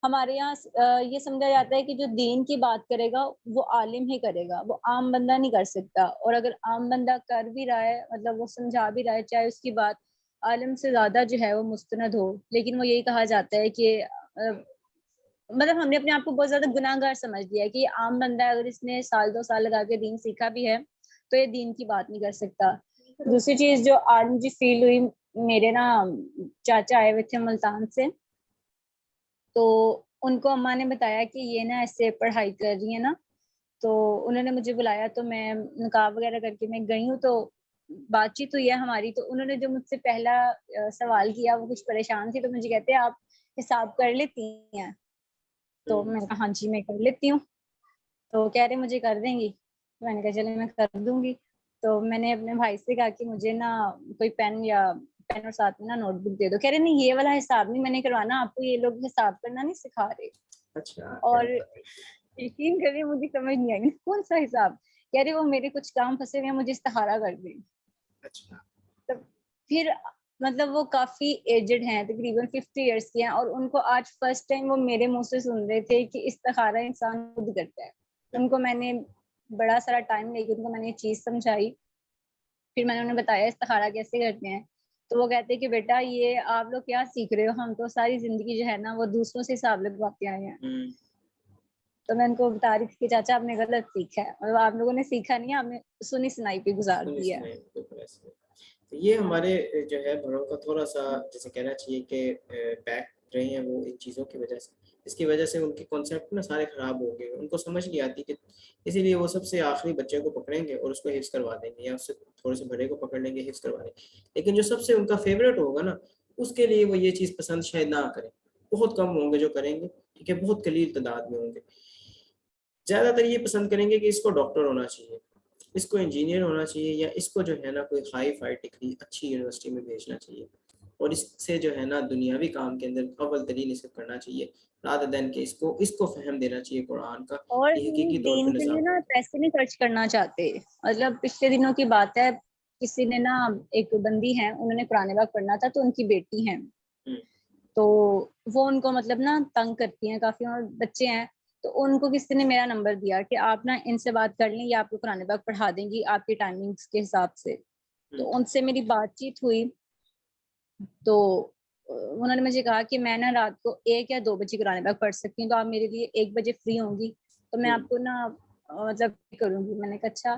ہمارے یہاں یہ سمجھا جاتا ہے کہ جو دین کی بات کرے گا وہ عالم ہی کرے گا، وہ عام بندہ نہیں کر سکتا. اور اگر عام بندہ کر بھی رہا ہے، مطلب وہ سمجھا بھی رہا ہے، چاہے اس کی بات عالم سے زیادہ جو ہے وہ مستند ہو، لیکن وہ یہی کہا جاتا ہے کہ مطلب ہم نے اپنے آپ کو بہت زیادہ گناہ گار سمجھ لیا ہے کہ یہ عام بندہ ہے، اگر اس نے سال 2 سال لگا کے دین سیکھا بھی ہے تو یہ دین کی بات نہیں کر سکتا. دوسری چیز جو آج مجھے فیل ہوئی، میرے نا چاچا آئے ہوئے تھے ملتان سے، تو ان کو اماں نے بتایا کہ یہ نا ایسے پڑھائی کر رہی ہے نا، تو انہوں نے مجھے بلایا، تو میں نقاب وغیرہ کر کے میں گئی ہوں. تو بات چیت ہوئی ہے ہماری، تو انہوں نے جو مجھ سے پہلا سوال کیا وہ کچھ پریشان تھی، تو مجھے کہتے ہیں آپ حساب کر لیتی ہیں؟ تو میں نے کہا ہاں جی میں کر لیتی ہوں. تو کہہ رہے مجھے کر دیں گی؟ میں نے کہا چلے میں کر دوں گی. تو میں نے اپنے بھائی سے کہا کہ مجھے نا کوئی پین اور ساتھ میں نا نوٹ بک دے دو. کہہ رہے نہیں یہ والا حساب نہیں میں نے کروانا، آپ کو یہ لوگ حساب کرنا نہیں سکھا رہے. اچھا. اور یقین کریے مجھے سمجھ نہیں آئی کون سا حساب. کہہ رہے وہ میرے کچھ کام پھنسے ہوئے ہیں، مجھے استخارہ کر دیں. اچھا. تو پھر مطلب وہ کافی ایجڈ ہیں، تقریباً 50 ایئرس کے ہیں، اور ان کو آج فرسٹ ٹائم وہ میرے منہ سے سن رہے تھے کہ استخارہ انسان خود کرتا ہے. ان کو میں نے بڑا سارا ٹائم لے کے ان کو میں نے یہ چیز سمجھائی. پھر میں نے انہیں بتایا استخارہ کیسے کرتے ہیں. تو وہ کہتے کہ بیٹا یہ آپ لوگ کیا سیکھ رہے ہو، ہم تو ساری زندگی جو ہے نا وہ دوسروں سے حساب لگواتے آئے ہیں. تو میں ان کو بتا رہی تھی کہ چاچا آپ نے غلط سیکھا ہے، مطلب آپ لوگوں نے سیکھا نہیں، آپ نے سنی سنائی پہ گزار دیا ہے. یہ ہمارے جو ہے بڑوں کا تھوڑا سا جیسے کہنا چاہیے کہ بیک رہے ہیں وہ ان چیزوں کی وجہ سے، اس کی وجہ سے ان کے کانسیپٹ نا سارے خراب ہو گئے. ان کو سمجھ نہیں آتی کہ اسی لیے وہ سب سے آخری بچے کو پکڑیں گے اور اس کو حفظ کروا دیں گے، یا اس سے تھوڑے سے بڑے کو پکڑ لیں گے حفظ کروا دیں گے. لیکن جو سب سے ان کا فیوریٹ ہوگا نا اس کے لیے وہ یہ چیز پسند شاید نہ کریں. بہت کم ہوں گے جو کریں گے، ٹھیک ہے، بہت قلیل تعداد میں ہوں گے. زیادہ تر یہ پسند کریں گے کہ اس کو ڈاکٹر ہونا چاہیے، اس کو انجینئر ہونا چاہیے، یا اس کو جو ہے نا کوئی ہائی فائی ڈگری اچھی یونیورسٹی میں بھیجنا چاہیے، اور اس سے جو ہے نا دنیاوی کام کے اندر اول ترین اسے کرنا چاہیے، رادر دین کہ اس کو فہم دینا چاہیے قرآن کا اور کہ حقیقی طور پہ دین کے لیے نظام نا پیسے نہیں خرچ کرنا چاہتے. مطلب پچھلے دنوں کی بات ہے، کسی نے نا ایک بندی ہے انہوں نے قرآن پاک پڑھنا تھا، تو ان کی بیٹی ہے تو وہ ان کو مطلب نا تنگ کرتی ہیں کافی، اور بچے ہیں. تو ان کو کسی نے میرا نمبر دیا کہ آپ نا ان سے بات کر لیں، یا آپ کو قرآن پاک پڑھا دیں گی آپ کے ٹائمنگس کے حساب سے. تو ان سے میری بات چیت ہوئی، تو انہوں نے مجھے کہا کہ میں نا رات کو 1 یا 2 بجے قرآن پاک پڑھ سکتی ہوں، تو آپ میرے لیے 1 بجے فری ہوں گی تو میں آپ کو نا مطلب کروں گی. میں نے کہا اچھا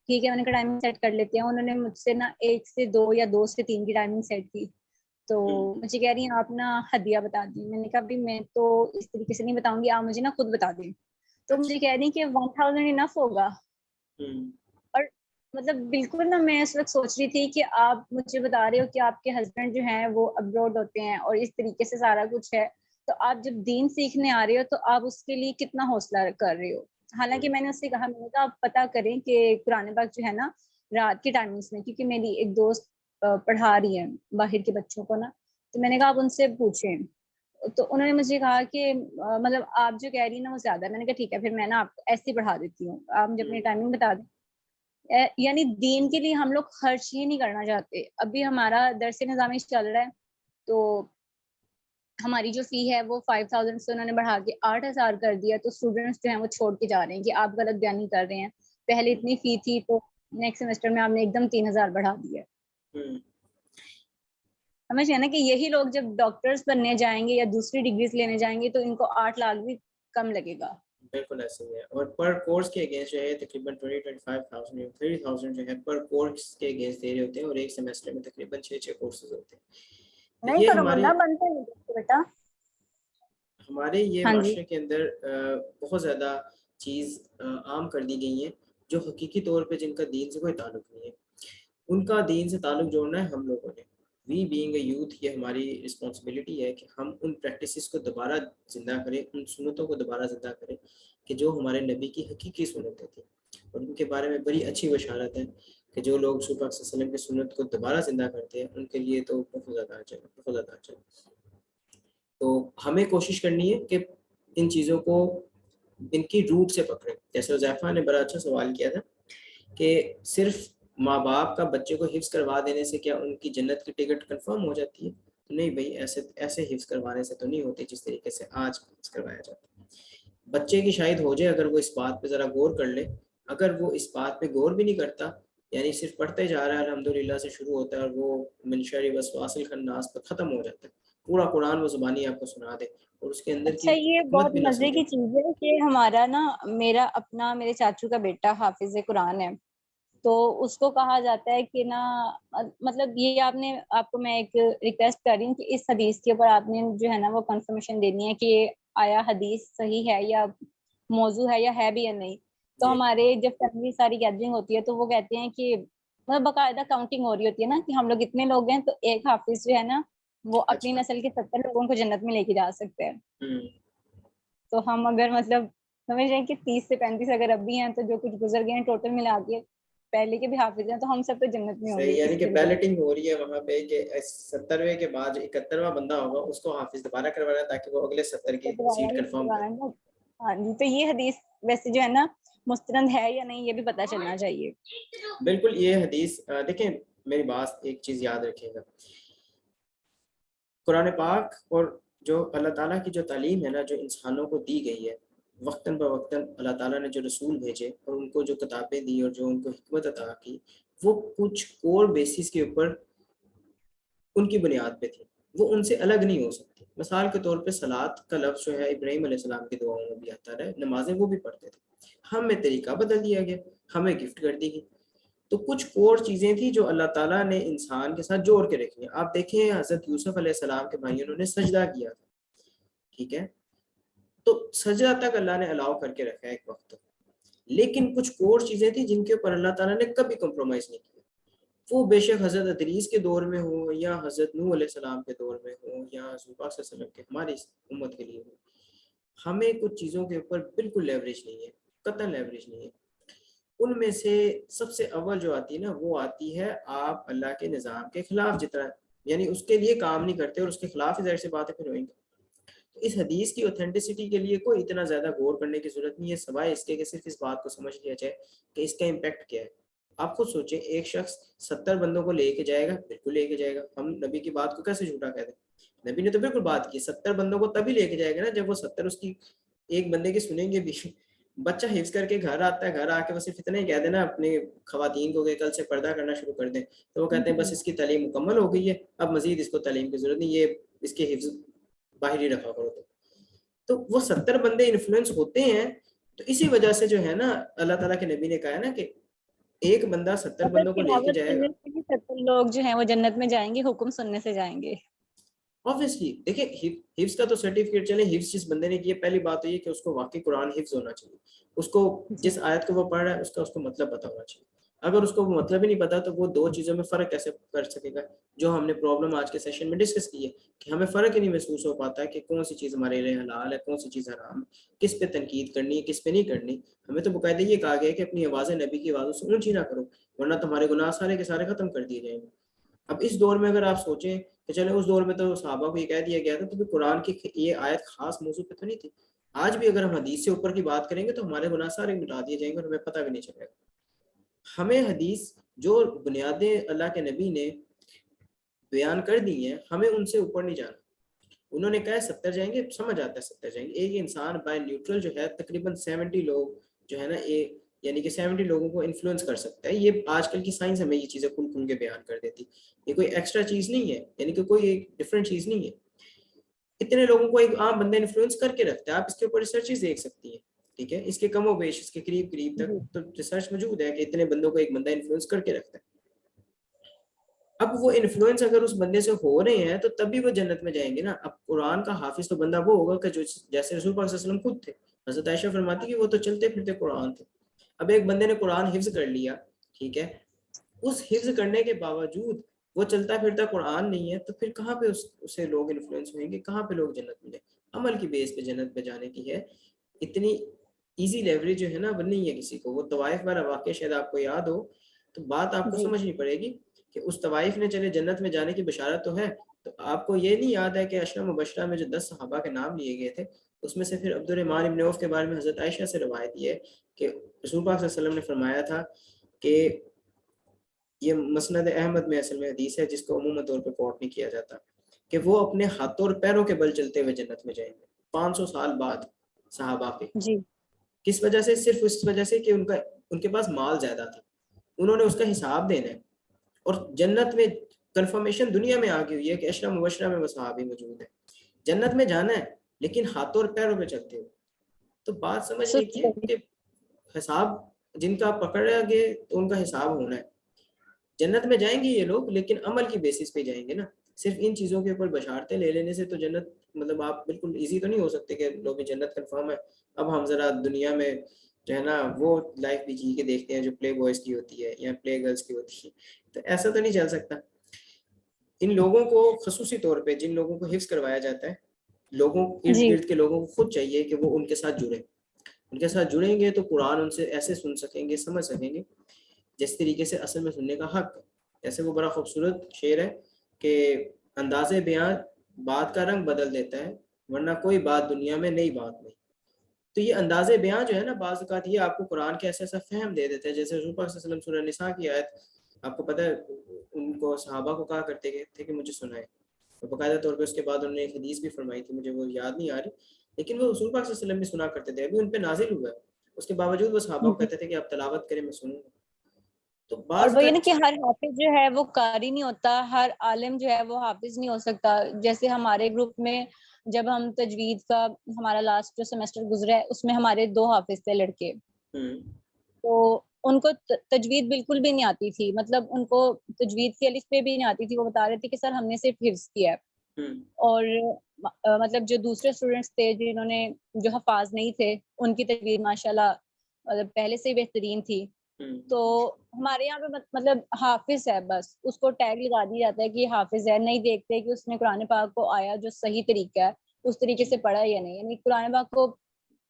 ٹھیک ہے، میں نے کہا ٹائمنگ سیٹ کر لیتے ہیں. انہوں نے مجھ سے نا 1 سے 2 یا 2 سے 3 کی ٹائمنگ سیٹ کی. تو مجھے کہہ رہی ہیں آپ نا ہدیہ بتا دیں. میں نے کہا بھی میں تو اس طریقے سے نہیں بتاؤں گی، آپ مجھے نا خود بتا دیں. تو مجھے کہہ رہی کہ 1000 انف ہوگا. اور مطلب بالکل نا میں اس وقت سوچ رہی تھی کہ آپ مجھے بتا رہے ہو کہ آپ کے ہسبینڈ جو ہیں وہ ابروڈ ہوتے ہیں اور اس طریقے سے سارا کچھ ہے، تو آپ جب دین سیکھنے آ رہے ہو تو آپ اس کے لیے کتنا حوصلہ کر رہے ہو. حالانکہ میں نے اس سے کہا، میں نے کہا آپ پتہ کریں کہ قرآن پاک جو ہے نا رات کے ٹائمنگس میں، کیونکہ میری ایک دوست پڑھا رہی ہے باہر کے بچوں کو نا، تو میں نے کہا آپ ان سے پوچھیں. تو انہوں نے مجھے کہا کہ مطلب آپ جو کہہ رہی ہیں نا وہ زیادہ ہے. میں نے کہا ٹھیک ہے پھر میں نا آپ کو ایسے ہی پڑھا دیتی ہوں، آپ مجھے اپنی ٹائمنگ بتا دیں. یعنی دین کے لیے ہم لوگ خرچ ہی نہیں کرنا چاہتے. ابھی ہمارا درس نظامی چل رہا ہے، تو ہماری جو فی ہے وہ 5000 سے انہوں نے بڑھا کے 8000 کر دیا. تو اسٹوڈینٹس جو ہیں وہ چھوڑ کے جا رہے ہیں کہ آپ غلط بیانی کر رہے ہیں، پہلے اتنی فی تھی تو نیکسٹ سیمسٹر میں آپ نے ایک دم 3000 بڑھا دیا. سمجھ گئے نا کہ یہی لوگ جب ڈاکٹرز بننے جائیں گے یا دوسری ڈگریز لینے جائیں گے تو ان کو 8 لاکھ بھی کم لگے گا. بالکل ایسے ہی ہے. اور پر کورس کے اگینسٹ جو ہے تقریباً 25,000 یا 30,000 جو ہے پر کورس کے اگینسٹ دے رہے ہوتے ہیں، اور ایک سیمسٹر میں تقریباً 6 کورسز ہوتے ہیں. نہیں یہ کرو بندہ بنتے نہیں بیٹا. ہمارے یہ ہاں جی معاشرے کے اندر بہت زیادہ چیز عام کر دی گئی ہیں جو حقیقی طور پہ جن کا دین سے کوئی تعلق نہیں ہے. ان کا دین سے تعلق جوڑنا ہے ہم لوگوں نے. وی بینگ اے یوتھ یہ ہماری رسپانسبلٹی ہے کہ ہم ان پریکٹسز کو دوبارہ زندہ کریں، ان سنتوں کو دوبارہ زندہ کریں کہ جو ہمارے نبی کی حقیقی سنتیں تھیں، اور ان کے بارے میں بڑی اچھی بشارت ہے کہ جو لوگ رسول پاک صلی اللہ علیہ وسلم کی سنت کو دوبارہ زندہ کرتے ہیں ان کے لیے تو بہت زیادہ اجر ہے، بہت زیادہ اجر ہے۔ تو ہمیں کوشش کرنی ہے کہ ان چیزوں کو ان کی روٹ سے پکڑیں۔ جیسے حذیفہ نے بڑا اچھا سوال کیا تھا کہ صرف ماں باپ کا بچے کو حفظ کروا دینے سے کیا ان کی جنت کی ٹکٹ کنفرم ہو جاتی ہے؟ تو نہیں بھائی، ایسے حفظ کروانے سے تو نہیں ہوتی جس طریقے سے آج حفظ کروایا جاتا ہے۔ بچے کی شاید ہو جائے اگر وہ اس بات پہ ذرا غور کر لے، اگر وہ اس بات پہ غور بھی نہیں کرتا، یعنی صرف پڑھتے جا رہا ہے الحمدللہ سے شروع ہوتا ہے اور وہ من شر وسواس الخناس پہ ختم ہو جاتا ہے، پورا قرآن وہ زبانی آپ کو سنا دے اور اس کے اندر کی اچھا، یہ حکمت بہت بھی نہ مزے سمجھے۔ کی چیز ہے کہ ہمارا نا میرے چاچو کا بیٹا حافظ قرآن ہے، تو اس کو کہا جاتا ہے کہ نا مطلب یہ آپ کو میں ایک ریکویسٹ کر رہی ہوں کہ اس حدیث کے اوپر آپ نے جو ہے نا وہ کنفرمیشن دینی ہے کہ آیا حدیث صحیح ہے یا موضوع ہے یا ہے بھی یا نہیں۔ تو جی ہمارے جب فیملی ساری گیدرنگ ہوتی ہے تو وہ کہتے ہیں کہ مطلب باقاعدہ کاؤنٹنگ ہو رہی ہوتی ہے نا کہ ہم لوگ اتنے لوگ ہیں تو ایک حافظ جو ہے نا وہ اپنی اچھا۔ نسل کے 70 لوگوں کو جنت میں لے کے جا سکتے ہیں۔ ہوں تو ہم اگر مطلب سمجھ رہے ہیں کہ 30 سے 35 اگر اب بھی ہیں تو جو کچھ گزر گئے ہیں ٹوٹل ملا کے پہلے کے بھی حافظ ہیں تو ہم سب تو جنت میں ہوں صحیح، گے یعنی اس کہ طریقے سے۔ بیلٹنگ ہو رہی ہے وہاں پہ کہ 70ویں کے بعد جو 71واں بندہ ہوگا اس کو حافظ دوبارہ کروانا ہے تاکہ وہ اگلے 70 کی سیٹ کنفرم کرے۔ ہاں جی، تو یہ حدیث ویسے جو ہے نا مستند ہے یا نہیں یہ بھی پتہ چلنا چاہیے۔ بالکل، یہ حدیث دیکھیں میری بات ایک چیز یاد رکھیے گا، قرآن پاک اور جو اللہ تعالیٰ کی جو تعلیم ہے نا جو انسانوں کو دی گئی ہے وقتاً بوقتاً، اللہ تعالیٰ نے جو رسول بھیجے اور ان کو جو کتابیں دی اور جو ان کو حکمت عطا کی، وہ کچھ کور بیسس کے اوپر ان کی بنیاد پہ تھی، وہ ان سے الگ نہیں ہو سکتی۔ مثال کے طور پہ صلاۃ کا لفظ جو ہے ابراہیم علیہ السلام کی دعاؤں میں بھی آتا ہے، نمازیں وہ بھی پڑھتے تھے، ہمیں طریقہ بدل دیا گیا، ہمیں گفٹ کر دی گئی۔ تو کچھ کور چیزیں تھیں جو اللہ تعالیٰ نے انسان کے ساتھ جوڑ کے رکھی ہیں۔ آپ دیکھیں حضرت یوسف علیہ السلام کے بھائی انہوں نے سجدہ کیا تھا، ٹھیک ہے، تو سجدہ تک اللہ نے الاؤ کر کے رکھا ہے ایک وقت، لیکن کچھ کور چیزیں تھیں جن کے اوپر اللہ تعالیٰ نے کبھی کمپرومائز نہیں کیا، وہ بے شک حضرت ادریس کے دور میں ہو یا حضرت نوح علیہ السلام کے دور میں ہو یا رسول پاک صلی اللہ علیہ وسلم کے ہماری امت کے لیے ہو، ہمیں کچھ چیزوں کے اوپر بالکل لیوریج نہیں ہے، قطعا لیوریج نہیں ہے۔ ان میں سے سب سے اول جو آتی ہے نا وہ آتی ہے آپ اللہ کے نظام کے خلاف جتنا یعنی اس کے لیے کام نہیں کرتے اور اس کے خلاف ظاہر سی بات ہے پھر ہوئیں گے۔ تو اس حدیث کی اوتھینٹسٹی کے لیے کوئی اتنا زیادہ غور کرنے کی ضرورت نہیں ہے، سوائے اس کے کہ صرف اس بات کو سمجھ لیا جائے کہ اس کا امپیکٹ کیا ہے۔ آپ خود سوچیں، ایک شخص 70 بندوں کو لے کے جائے گا، بالکل لے کے جائے گا، ہم نبی کی بات کو کیسے جھوٹا کہہ دیں؟ نبی نے تو بالکل بات کی، 70 بندوں کو تبھی لے کے جائے گا نا جب وہ 70 اس کی ایک بندے کی سنیں گے بھی۔ بچہ حفظ کر کے گھر آتا ہے، گھر آ کے وہ صرف اتنا ہی کہہ دینا اپنے خواتین کو کہ کل سے پردہ کرنا شروع کر دیں، تو وہ کہتے ہیں بس اس کی تعلیم مکمل ہو گئی ہے، اب مزید اس کو تعلیم کی ضرورت نہیں، یہ اس کے حفظ باہر ہی رکھا کرو۔ تو وہ 70 بندے انفلوئنس ہوتے ہیں، تو اسی وجہ سے جو ہے نا اللہ تعالیٰ کے نبی نے کہا ہے نا کہ ایک بندہ 70 مطلب بندوں کو لے کے تلاوت جائے گا۔ کرنے سے بھی 70 لوگ جو ہیں وہ جنت میں جائیں گے، حکم سننے سے جائیں گے۔ obviously دیکھیں حفظ کا تو سرٹیفکیٹ چلے، حفظ جس بندے نے کیا، پہلی بات تو یہ کہ اس کو واقعی قرآن حفظ ہونا چاہیے، اس کو جی جس آیت کو وہ پڑھ رہا ہے اس کو مطلب پتہ ہونا چاہیے۔ اگر اس کو وہ مطلب ہی نہیں پتا تو وہ دو چیزوں میں فرق کیسے کر سکے گا؟ جو ہم نے پرابلم آج کے سیشن میں ڈسکس کی ہے کہ ہمیں فرق ہی نہیں محسوس ہو پاتا کہ کون سی چیز ہمارے لیے حلال ہے، کون سی چیز حرام ہے، کس پہ تنقید کرنی ہے، کس پہ نہیں کرنی۔ ہمیں تو باقاعدہ یہ کہا گیا کہ اپنی آوازیں نبی کی آوازوں سے اونچی نہ کرو ورنہ تمہارے گناہ سارے کے سارے ختم کر دیے جائیں گے۔ اب اس دور میں اگر آپ سوچیں کہ چلے اس دور میں تو صحابہ کو یہ کہہ دیا گیا تھا تو قرآن کی یہ آیت خاص موضوع پہ تو نہیں تھی۔ آج بھی اگر ہم حدیث سے اوپر کی بات کریں گے تو ہمارے گناہ سارے مٹا دیے جائیں گے اور ہمیں پتہ بھی نہیں چلے گا۔ ہمیں حدیث جو بنیادیں اللہ کے نبی نے بیان کر دی ہیں ہمیں ان سے اوپر نہیں جانا۔ انہوں نے کہا 70 جائیں گے، سمجھ آتا ہے 70 جائیں گے، ایک انسان بائی نیوٹرل جو ہے تقریباً 70 لوگ جو ہے نا یعنی کہ 70 لوگوں کو انفلوئنس کر سکتا ہے۔ یہ آج کل کی سائنس ہمیں یہ چیزیں کھل کھل کے بیان کر دیتی، یہ کوئی ایکسٹرا چیز نہیں ہے، یعنی کہ کوئی ایک ڈفرینٹ چیز نہیں ہے۔ اتنے لوگوں کو ایک عام بندہ انفلوئنس کر کے رکھتا ہے، آپ اس کے اوپر ریسرچز دیکھ سکتی ہیں، ٹھیک ہے، اس کے کم و بیش اس کے قریب قریب تک تو ریسرچ موجود ہے کہ اتنے بندوں کو ایک بندہ انفلوئنس کر کے رکھتا ہے۔ اب وہ انفلوئنس اگر اس بندے سے ہو رہے ہیں تو تب بھی وہ جنت میں جائیں گے نا۔ اب قرآن کا حافظ تو بندہ وہ ہوگا کہ جو جیسے رسول پاک صلی اللہ علیہ وسلم خود تھے، حضرت عائشہ فرماتی کہ وہ تو چلتے پھرتے قرآن تھے۔ اب ایک بندے نے قرآن حفظ کر لیا، ٹھیک ہے، اس حفظ کرنے کے باوجود وہ چلتا پھرتا قرآن نہیں ہے تو پھر کہاں پہ اسے لوگ انفلوئنس ہوئیں گے, کہاں پہ لوگ جنت میں جائیں؟ عمل کی بیس پہ جنت پہ جانے کی ہے. اتنی ایزی لیوریج جو ہے نا وہ نہیں ہے کسی کو. وہ طوائف والا واقعہ شاید آپ کو یاد ہو تو بات آپ کو جی سمجھنی پڑے گی کہ اس طوائف نے چلے جنت میں جانے کی بشارت تو ہے, تو آپ کو یہ نہیں یاد ہے کہ عشرہ مبشرہ میں جو 10 صحابہ کے نام لیے گئے تھے اس میں سے پھر عبد الرحمن ابن عوف کے بارے میں حضرت عائشہ سے روایت یہ ہے کہ رسول پاک صلی اللہ علیہ وسلم نے فرمایا تھا کہ یہ مسند احمد میں اصل میں حدیث ہے جس کو عموماً طور پہ کوٹ نہیں کیا جاتا, کہ وہ اپنے ہاتھوں اور پیروں کے بل چلتے ہوئے جنت میں جائیں گے 500 سال بعد صحابہ کے. جی کس وجہ سے؟ صرف اس وجہ سے کہ ان کے پاس مال زیادہ تھا, انہوں نے اس کا حساب دینا ہے. اور جنت میں کنفرمیشن دنیا میں آ گئی ہوئی ہے کہ عشرہ مبشرہ میں وہ صحابی موجود ہے. جنت میں جانا ہے لیکن ہاتھوں اور پیروں پہ چلتے ہوئے. تو بات سمجھنے کی ہے کہ حساب جن کا پکڑا گیا تو ان کا حساب ہونا ہے. جنت میں جائیں گے یہ لوگ لیکن عمل کی بیسس پہ جائیں گے نا. صرف ان چیزوں کے اوپر بشارتیں لے لینے سے تو جنت مطلب آپ بالکل ایزی تو نہیں ہو سکتے کہ لوگ جنت کنفرم ہے. اب ہم ذرا دنیا میں جو ہے نا وہ لائف بھی جی کے دیکھتے ہیں جو پلے بوائز کی ہوتی ہے یا پلے گرلز کی ہوتی ہے, تو ایسا تو نہیں چل سکتا. ان لوگوں کو خصوصی طور پہ جن لوگوں کو حفظ کروایا جاتا ہے, لوگوں ارد جی گرد کے لوگوں کو خود چاہیے کہ وہ ان کے ساتھ جڑیں. ان کے ساتھ جڑیں گے تو قرآن ان سے ایسے سن سکیں گے, سمجھ سکیں گے جس طریقے سے اصل میں سننے کا حق ہے. ایسے وہ بڑا خوبصورت شعر ہے کہ انداز بیان بات کا رنگ بدل دیتا ہے ورنہ کوئی بات دنیا میں نئی بات نہیں. تو یہ انداز بیان جو ہے نا بعض اوقات یہ آپ کو قرآن کے ایسا فہم دے دیتا ہے. جیسے رسول پاک صلی اللہ علیہ وسلم سورہ نساء کی آیت آپ کو پتہ ہے, ان کو صحابہ کو کہا کرتے تھے کہ مجھے سنائیں, تو باقاعدہ طور پہ اس کے بعد انہوں نے ایک حدیث بھی فرمائی تھی, مجھے وہ یاد نہیں آ رہی, لیکن وہ رسول پاک صلی اللہ علیہ وسلم بھی سنا کرتے تھے. ابھی ان پہ نازل ہوا ہے, اس کے باوجود وہ صحابہ کو کہتے تھے کہ آپ تلاوت کریں میں سنوں گا. تو اور بعض وہ یہ کا نا کہ ہر حافظ جو ہے وہ قاری نہیں ہوتا, ہر عالم جو ہے وہ حافظ نہیں ہو سکتا. جیسے ہمارے گروپ میں جب ہم تجوید کا ہمارا لاسٹ جو سیمسٹر گزرا ہے اس میں ہمارے 2 حافظ تھے لڑکے, تو ان کو تجوید بالکل بھی نہیں آتی تھی. مطلب ان کو تجوید کی الف پہ بھی نہیں آتی تھی. وہ بتا رہے تھے کہ سر ہم نے صرف حفظ کیا ہے. اور مطلب جو دوسرے اسٹوڈینٹس تھے جنہوں نے جو حفاظ نہیں تھے ان کی تجوید ماشاءاللہ مطلب پہلے سے ہی بہترین تھی. تو ہمارے یہاں پہ مطلب حافظ ہے, بس اس کو ٹیگ لگا دیا جاتا ہے کہ یہ حافظ ہے. نہیں دیکھتے کہ اس نے قرآن پاک کو آیا جو صحیح طریقہ ہے اس طریقے سے پڑھا یا نہیں. یعنی قرآن پاک کو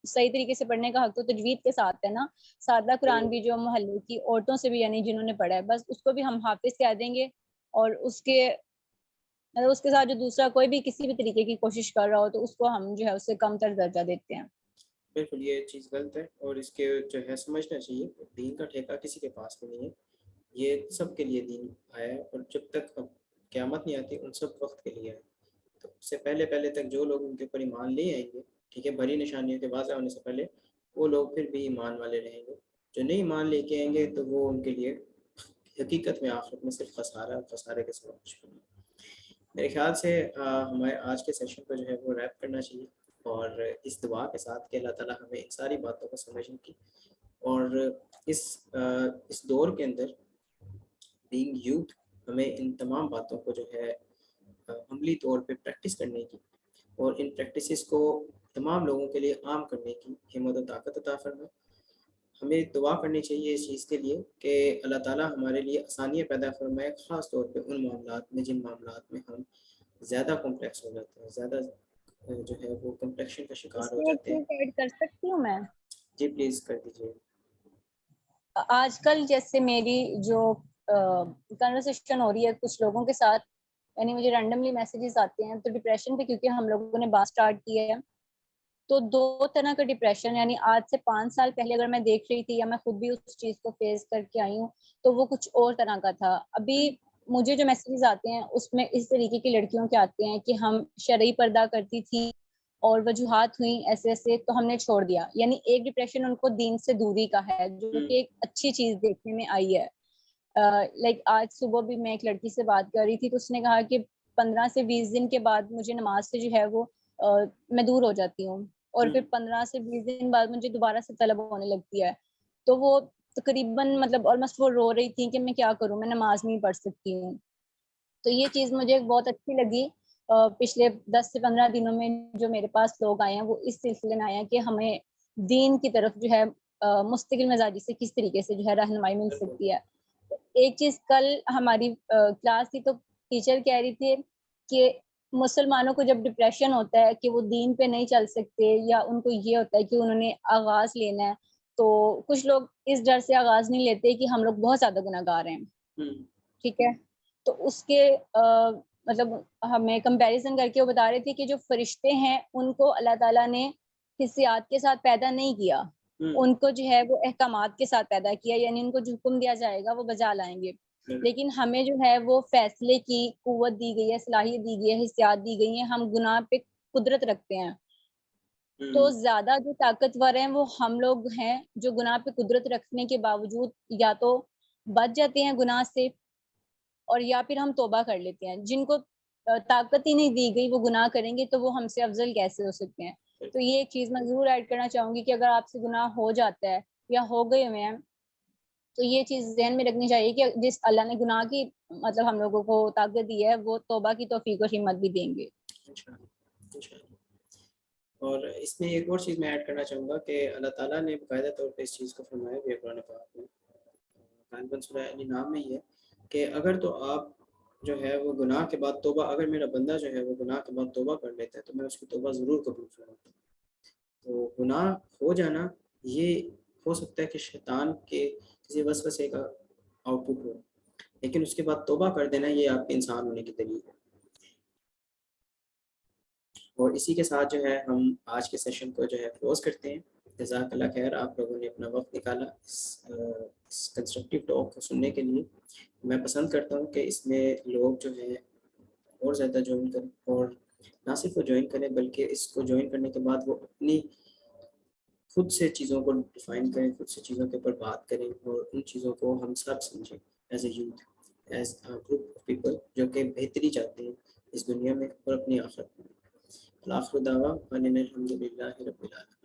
صحیح طریقے سے پڑھنے کا حق تو تجوید کے ساتھ ہے نا. سادہ قرآن بھی جو محلے کی عورتوں سے بھی یعنی جنہوں نے پڑھا ہے بس اس کو بھی ہم حافظ کہہ دیں گے, اور اس کے ساتھ جو دوسرا کوئی بھی کسی بھی طریقے کی کوشش کر رہا ہو تو اس کو ہم جو ہے اس سے کم تر درجہ دیتے ہیں. بالکل یہ چیز غلط ہے اور اس کے جو ہے سمجھنا چاہیے. دین کا ٹھیکہ کسی کے پاس میں نہیں ہے, یہ سب کے لیے دین آیا ہے اور جب تک اب قیامت نہیں آتی ان سب وقت کے لیے ہے. تو اس سے پہلے تک جو لوگ ان کے اوپر ایمان لے آئیں گے, ٹھیک ہے, بڑی نشانیوں کے واضح ہونے سے پہلے وہ لوگ پھر بھی ایمان والے رہیں گے. جو نہیں ایمان لے کے آئیں گے تو وہ ان کے لیے حقیقت میں آخرت میں صرف خسارے کے سبب کچھ نہیں. میرے خیال سے ہمارے آج کے سیشن کو جو ہے وہ ریپ کرنا چاہیے, اور اس دعا کے ساتھ کہ اللہ تعالیٰ ہمیں ان ساری باتوں کو سمجھنے کی اور اس دور کے اندر بینگ یوتھ ہمیں ان تمام باتوں کو جو ہے عملی طور پہ پریکٹس کرنے کی اور ان پریکٹسز کو تمام لوگوں کے لیے عام کرنے کی ہمت و طاقت عطا فرمائے. ہمیں دعا کرنی چاہیے اس چیز کے لیے کہ اللہ تعالیٰ ہمارے لیے آسانیاں پیدا فرمائے, خاص طور پہ ان معاملات میں جن معاملات میں ہم زیادہ کمپلیکس ہو جاتے ہیں, زیادہ جو ہے وہ کمپلیکشن کا شکار اس ہو میں ایک جاتے ہیں. چیز ایڈ کر سکتی ہوں میں. جی پلیز کر دیجیے. آج کل جیسے میری جو کنورسیشن ہو رہی ہے کچھ لوگوں کے ساتھ, یعنی مجھے رینڈملی میسیجز آتے ہیں تو ڈپریشن پہ کیونکہ ہم لوگوں نے بات اسٹارٹ کی ہے تو 2 طرح کا ڈپریشن, یعنی آج سے 5 سال پہلے اگر میں دیکھ رہی تھی یا میں خود بھی اس چیز کو فیس کر کے آئی ہوں تو وہ کچھ اور طرح کا تھا. ابھی مجھے جو میسیجز آتے ہیں اس میں اس طریقے کی لڑکیوں کے آتے ہیں کہ ہم شرعی پردہ کرتی تھی اور وجوہات ہوئیں ایسے ایسے تو ہم نے چھوڑ دیا. یعنی ایک ڈپریشن ان کو دین سے دوری کا ہے جو کہ ایک اچھی چیز دیکھنے میں آئی ہے. لائک آج صبح بھی میں ایک لڑکی سے بات کر رہی تھی تو اس نے کہا کہ 15 سے 20 دن کے بعد مجھے نماز سے جو ہے وہ میں دور ہو جاتی ہوں, اور پھر 15 سے 20 دن بعد مجھے دوبارہ سے طلب ہونے لگتی ہے. تو وہ تقریباً مطلب آلموسٹ وہ رو رہی تھی کہ میں کیا کروں, میں نماز نہیں پڑھ سکتی ہوں. تو یہ چیز مجھے بہت اچھی لگی. پچھلے 10 سے 15 دنوں میں جو میرے پاس لوگ آئے ہیں وہ اس سلسلے میں آئے ہیں کہ ہمیں دین کی طرف جو ہے مستقل مزاجی سے کس طریقے سے جو ہے رہنمائی مل سکتی ہے. ایک چیز کل ہماری کلاس تھی تو ٹیچر کہہ رہی تھی کہ مسلمانوں کو جب ڈپریشن ہوتا ہے کہ وہ دین پہ نہیں چل سکتے یا ان کو یہ ہوتا ہے کہ انہوں نے آغاز لینا ہے، تو کچھ لوگ اس ڈر سے آغاز نہیں لیتے کہ ہم لوگ بہت زیادہ گناہ گار ہیں، ٹھیک ہے، تو اس کے مطلب ہمیں کمپیریزن کر کے وہ بتا رہے تھے کہ جو فرشتے ہیں ان کو اللہ تعالیٰ نے حسیات کے ساتھ پیدا نہیں کیا، ان کو جو ہے وہ احکامات کے ساتھ پیدا کیا، یعنی ان کو جو حکم دیا جائے گا وہ بجا لائیں گے، لیکن ہمیں جو ہے وہ فیصلے کی قوت دی گئی ہے، صلاحیت دی گئی ہے، حسیات دی گئی ہیں، ہم گناہ پہ قدرت رکھتے ہیں، تو زیادہ جو طاقتور ہیں وہ ہم لوگ ہیں جو گناہ پہ قدرت رکھنے کے باوجود یا تو بچ جاتے ہیں گناہ سے اور یا پھر ہم توبہ کر لیتے ہیں، جن کو طاقت ہی نہیں دی گئی وہ گناہ کریں گے تو وہ ہم سے افضل کیسے ہو سکتے ہیں۔ تو یہ ایک چیز میں ضرور ایڈ کرنا چاہوں گی کہ اگر آپ سے گناہ ہو جاتا ہے یا ہو گئے ہوئے ہیں تو یہ چیز ذہن میں رکھنی چاہیے کہ جس اللہ نے گناہ کی مطلب ہم لوگوں کو طاقت دی ہے وہ توبہ کی توفیق و ہمت بھی دیں گے۔ اور اس میں ایک اور چیز میں ایڈ کرنا چاہوں گا کہ اللہ تعالیٰ نے باقاعدہ طور پہ اس چیز کو فرمایا بھی ہے قرآن پاک میں، غالباً سورہ الانعام میں ہی ہے کہ اگر تو آپ جو ہے وہ گناہ کے بعد توبہ، اگر میرا بندہ جو ہے وہ گناہ کے بعد توبہ کر لیتا ہے تو میں اس کی توبہ ضرور قبول فرماتا ہوں۔ تو گناہ ہو جانا یہ ہو سکتا ہے کہ شیطان کے کسی وسوسے کا آؤٹ پٹ ہو، لیکن اس کے بعد توبہ کر دینا یہ آپ کے انسان ہونے کی دلیل ہے۔ اور اسی کے ساتھ جو ہے ہم آج کے سیشن کو جو ہے کلوز کرتے ہیں۔ جزاک اللہ خیر، آپ لوگوں نے اپنا وقت نکالا اس کنسٹرکٹیو ٹاک کو سننے کے لیے۔ میں پسند کرتا ہوں کہ اس میں لوگ جو ہیں اور زیادہ جوائن کریں، اور نہ صرف وہ جوائن کریں بلکہ اس کو جوائن کرنے کے بعد وہ اپنی خود سے چیزوں کو ڈیفائن کریں، خود سے چیزوں کے اوپر بات کریں، اور ان چیزوں کو ہم سب سمجھیں as a youth, as a group of people جو کہ بہتری چاہتے ہیں اس دنیا میں اور اپنی آخرت میں۔ آخر دعوانا ان الحمد للہ رب العالمین۔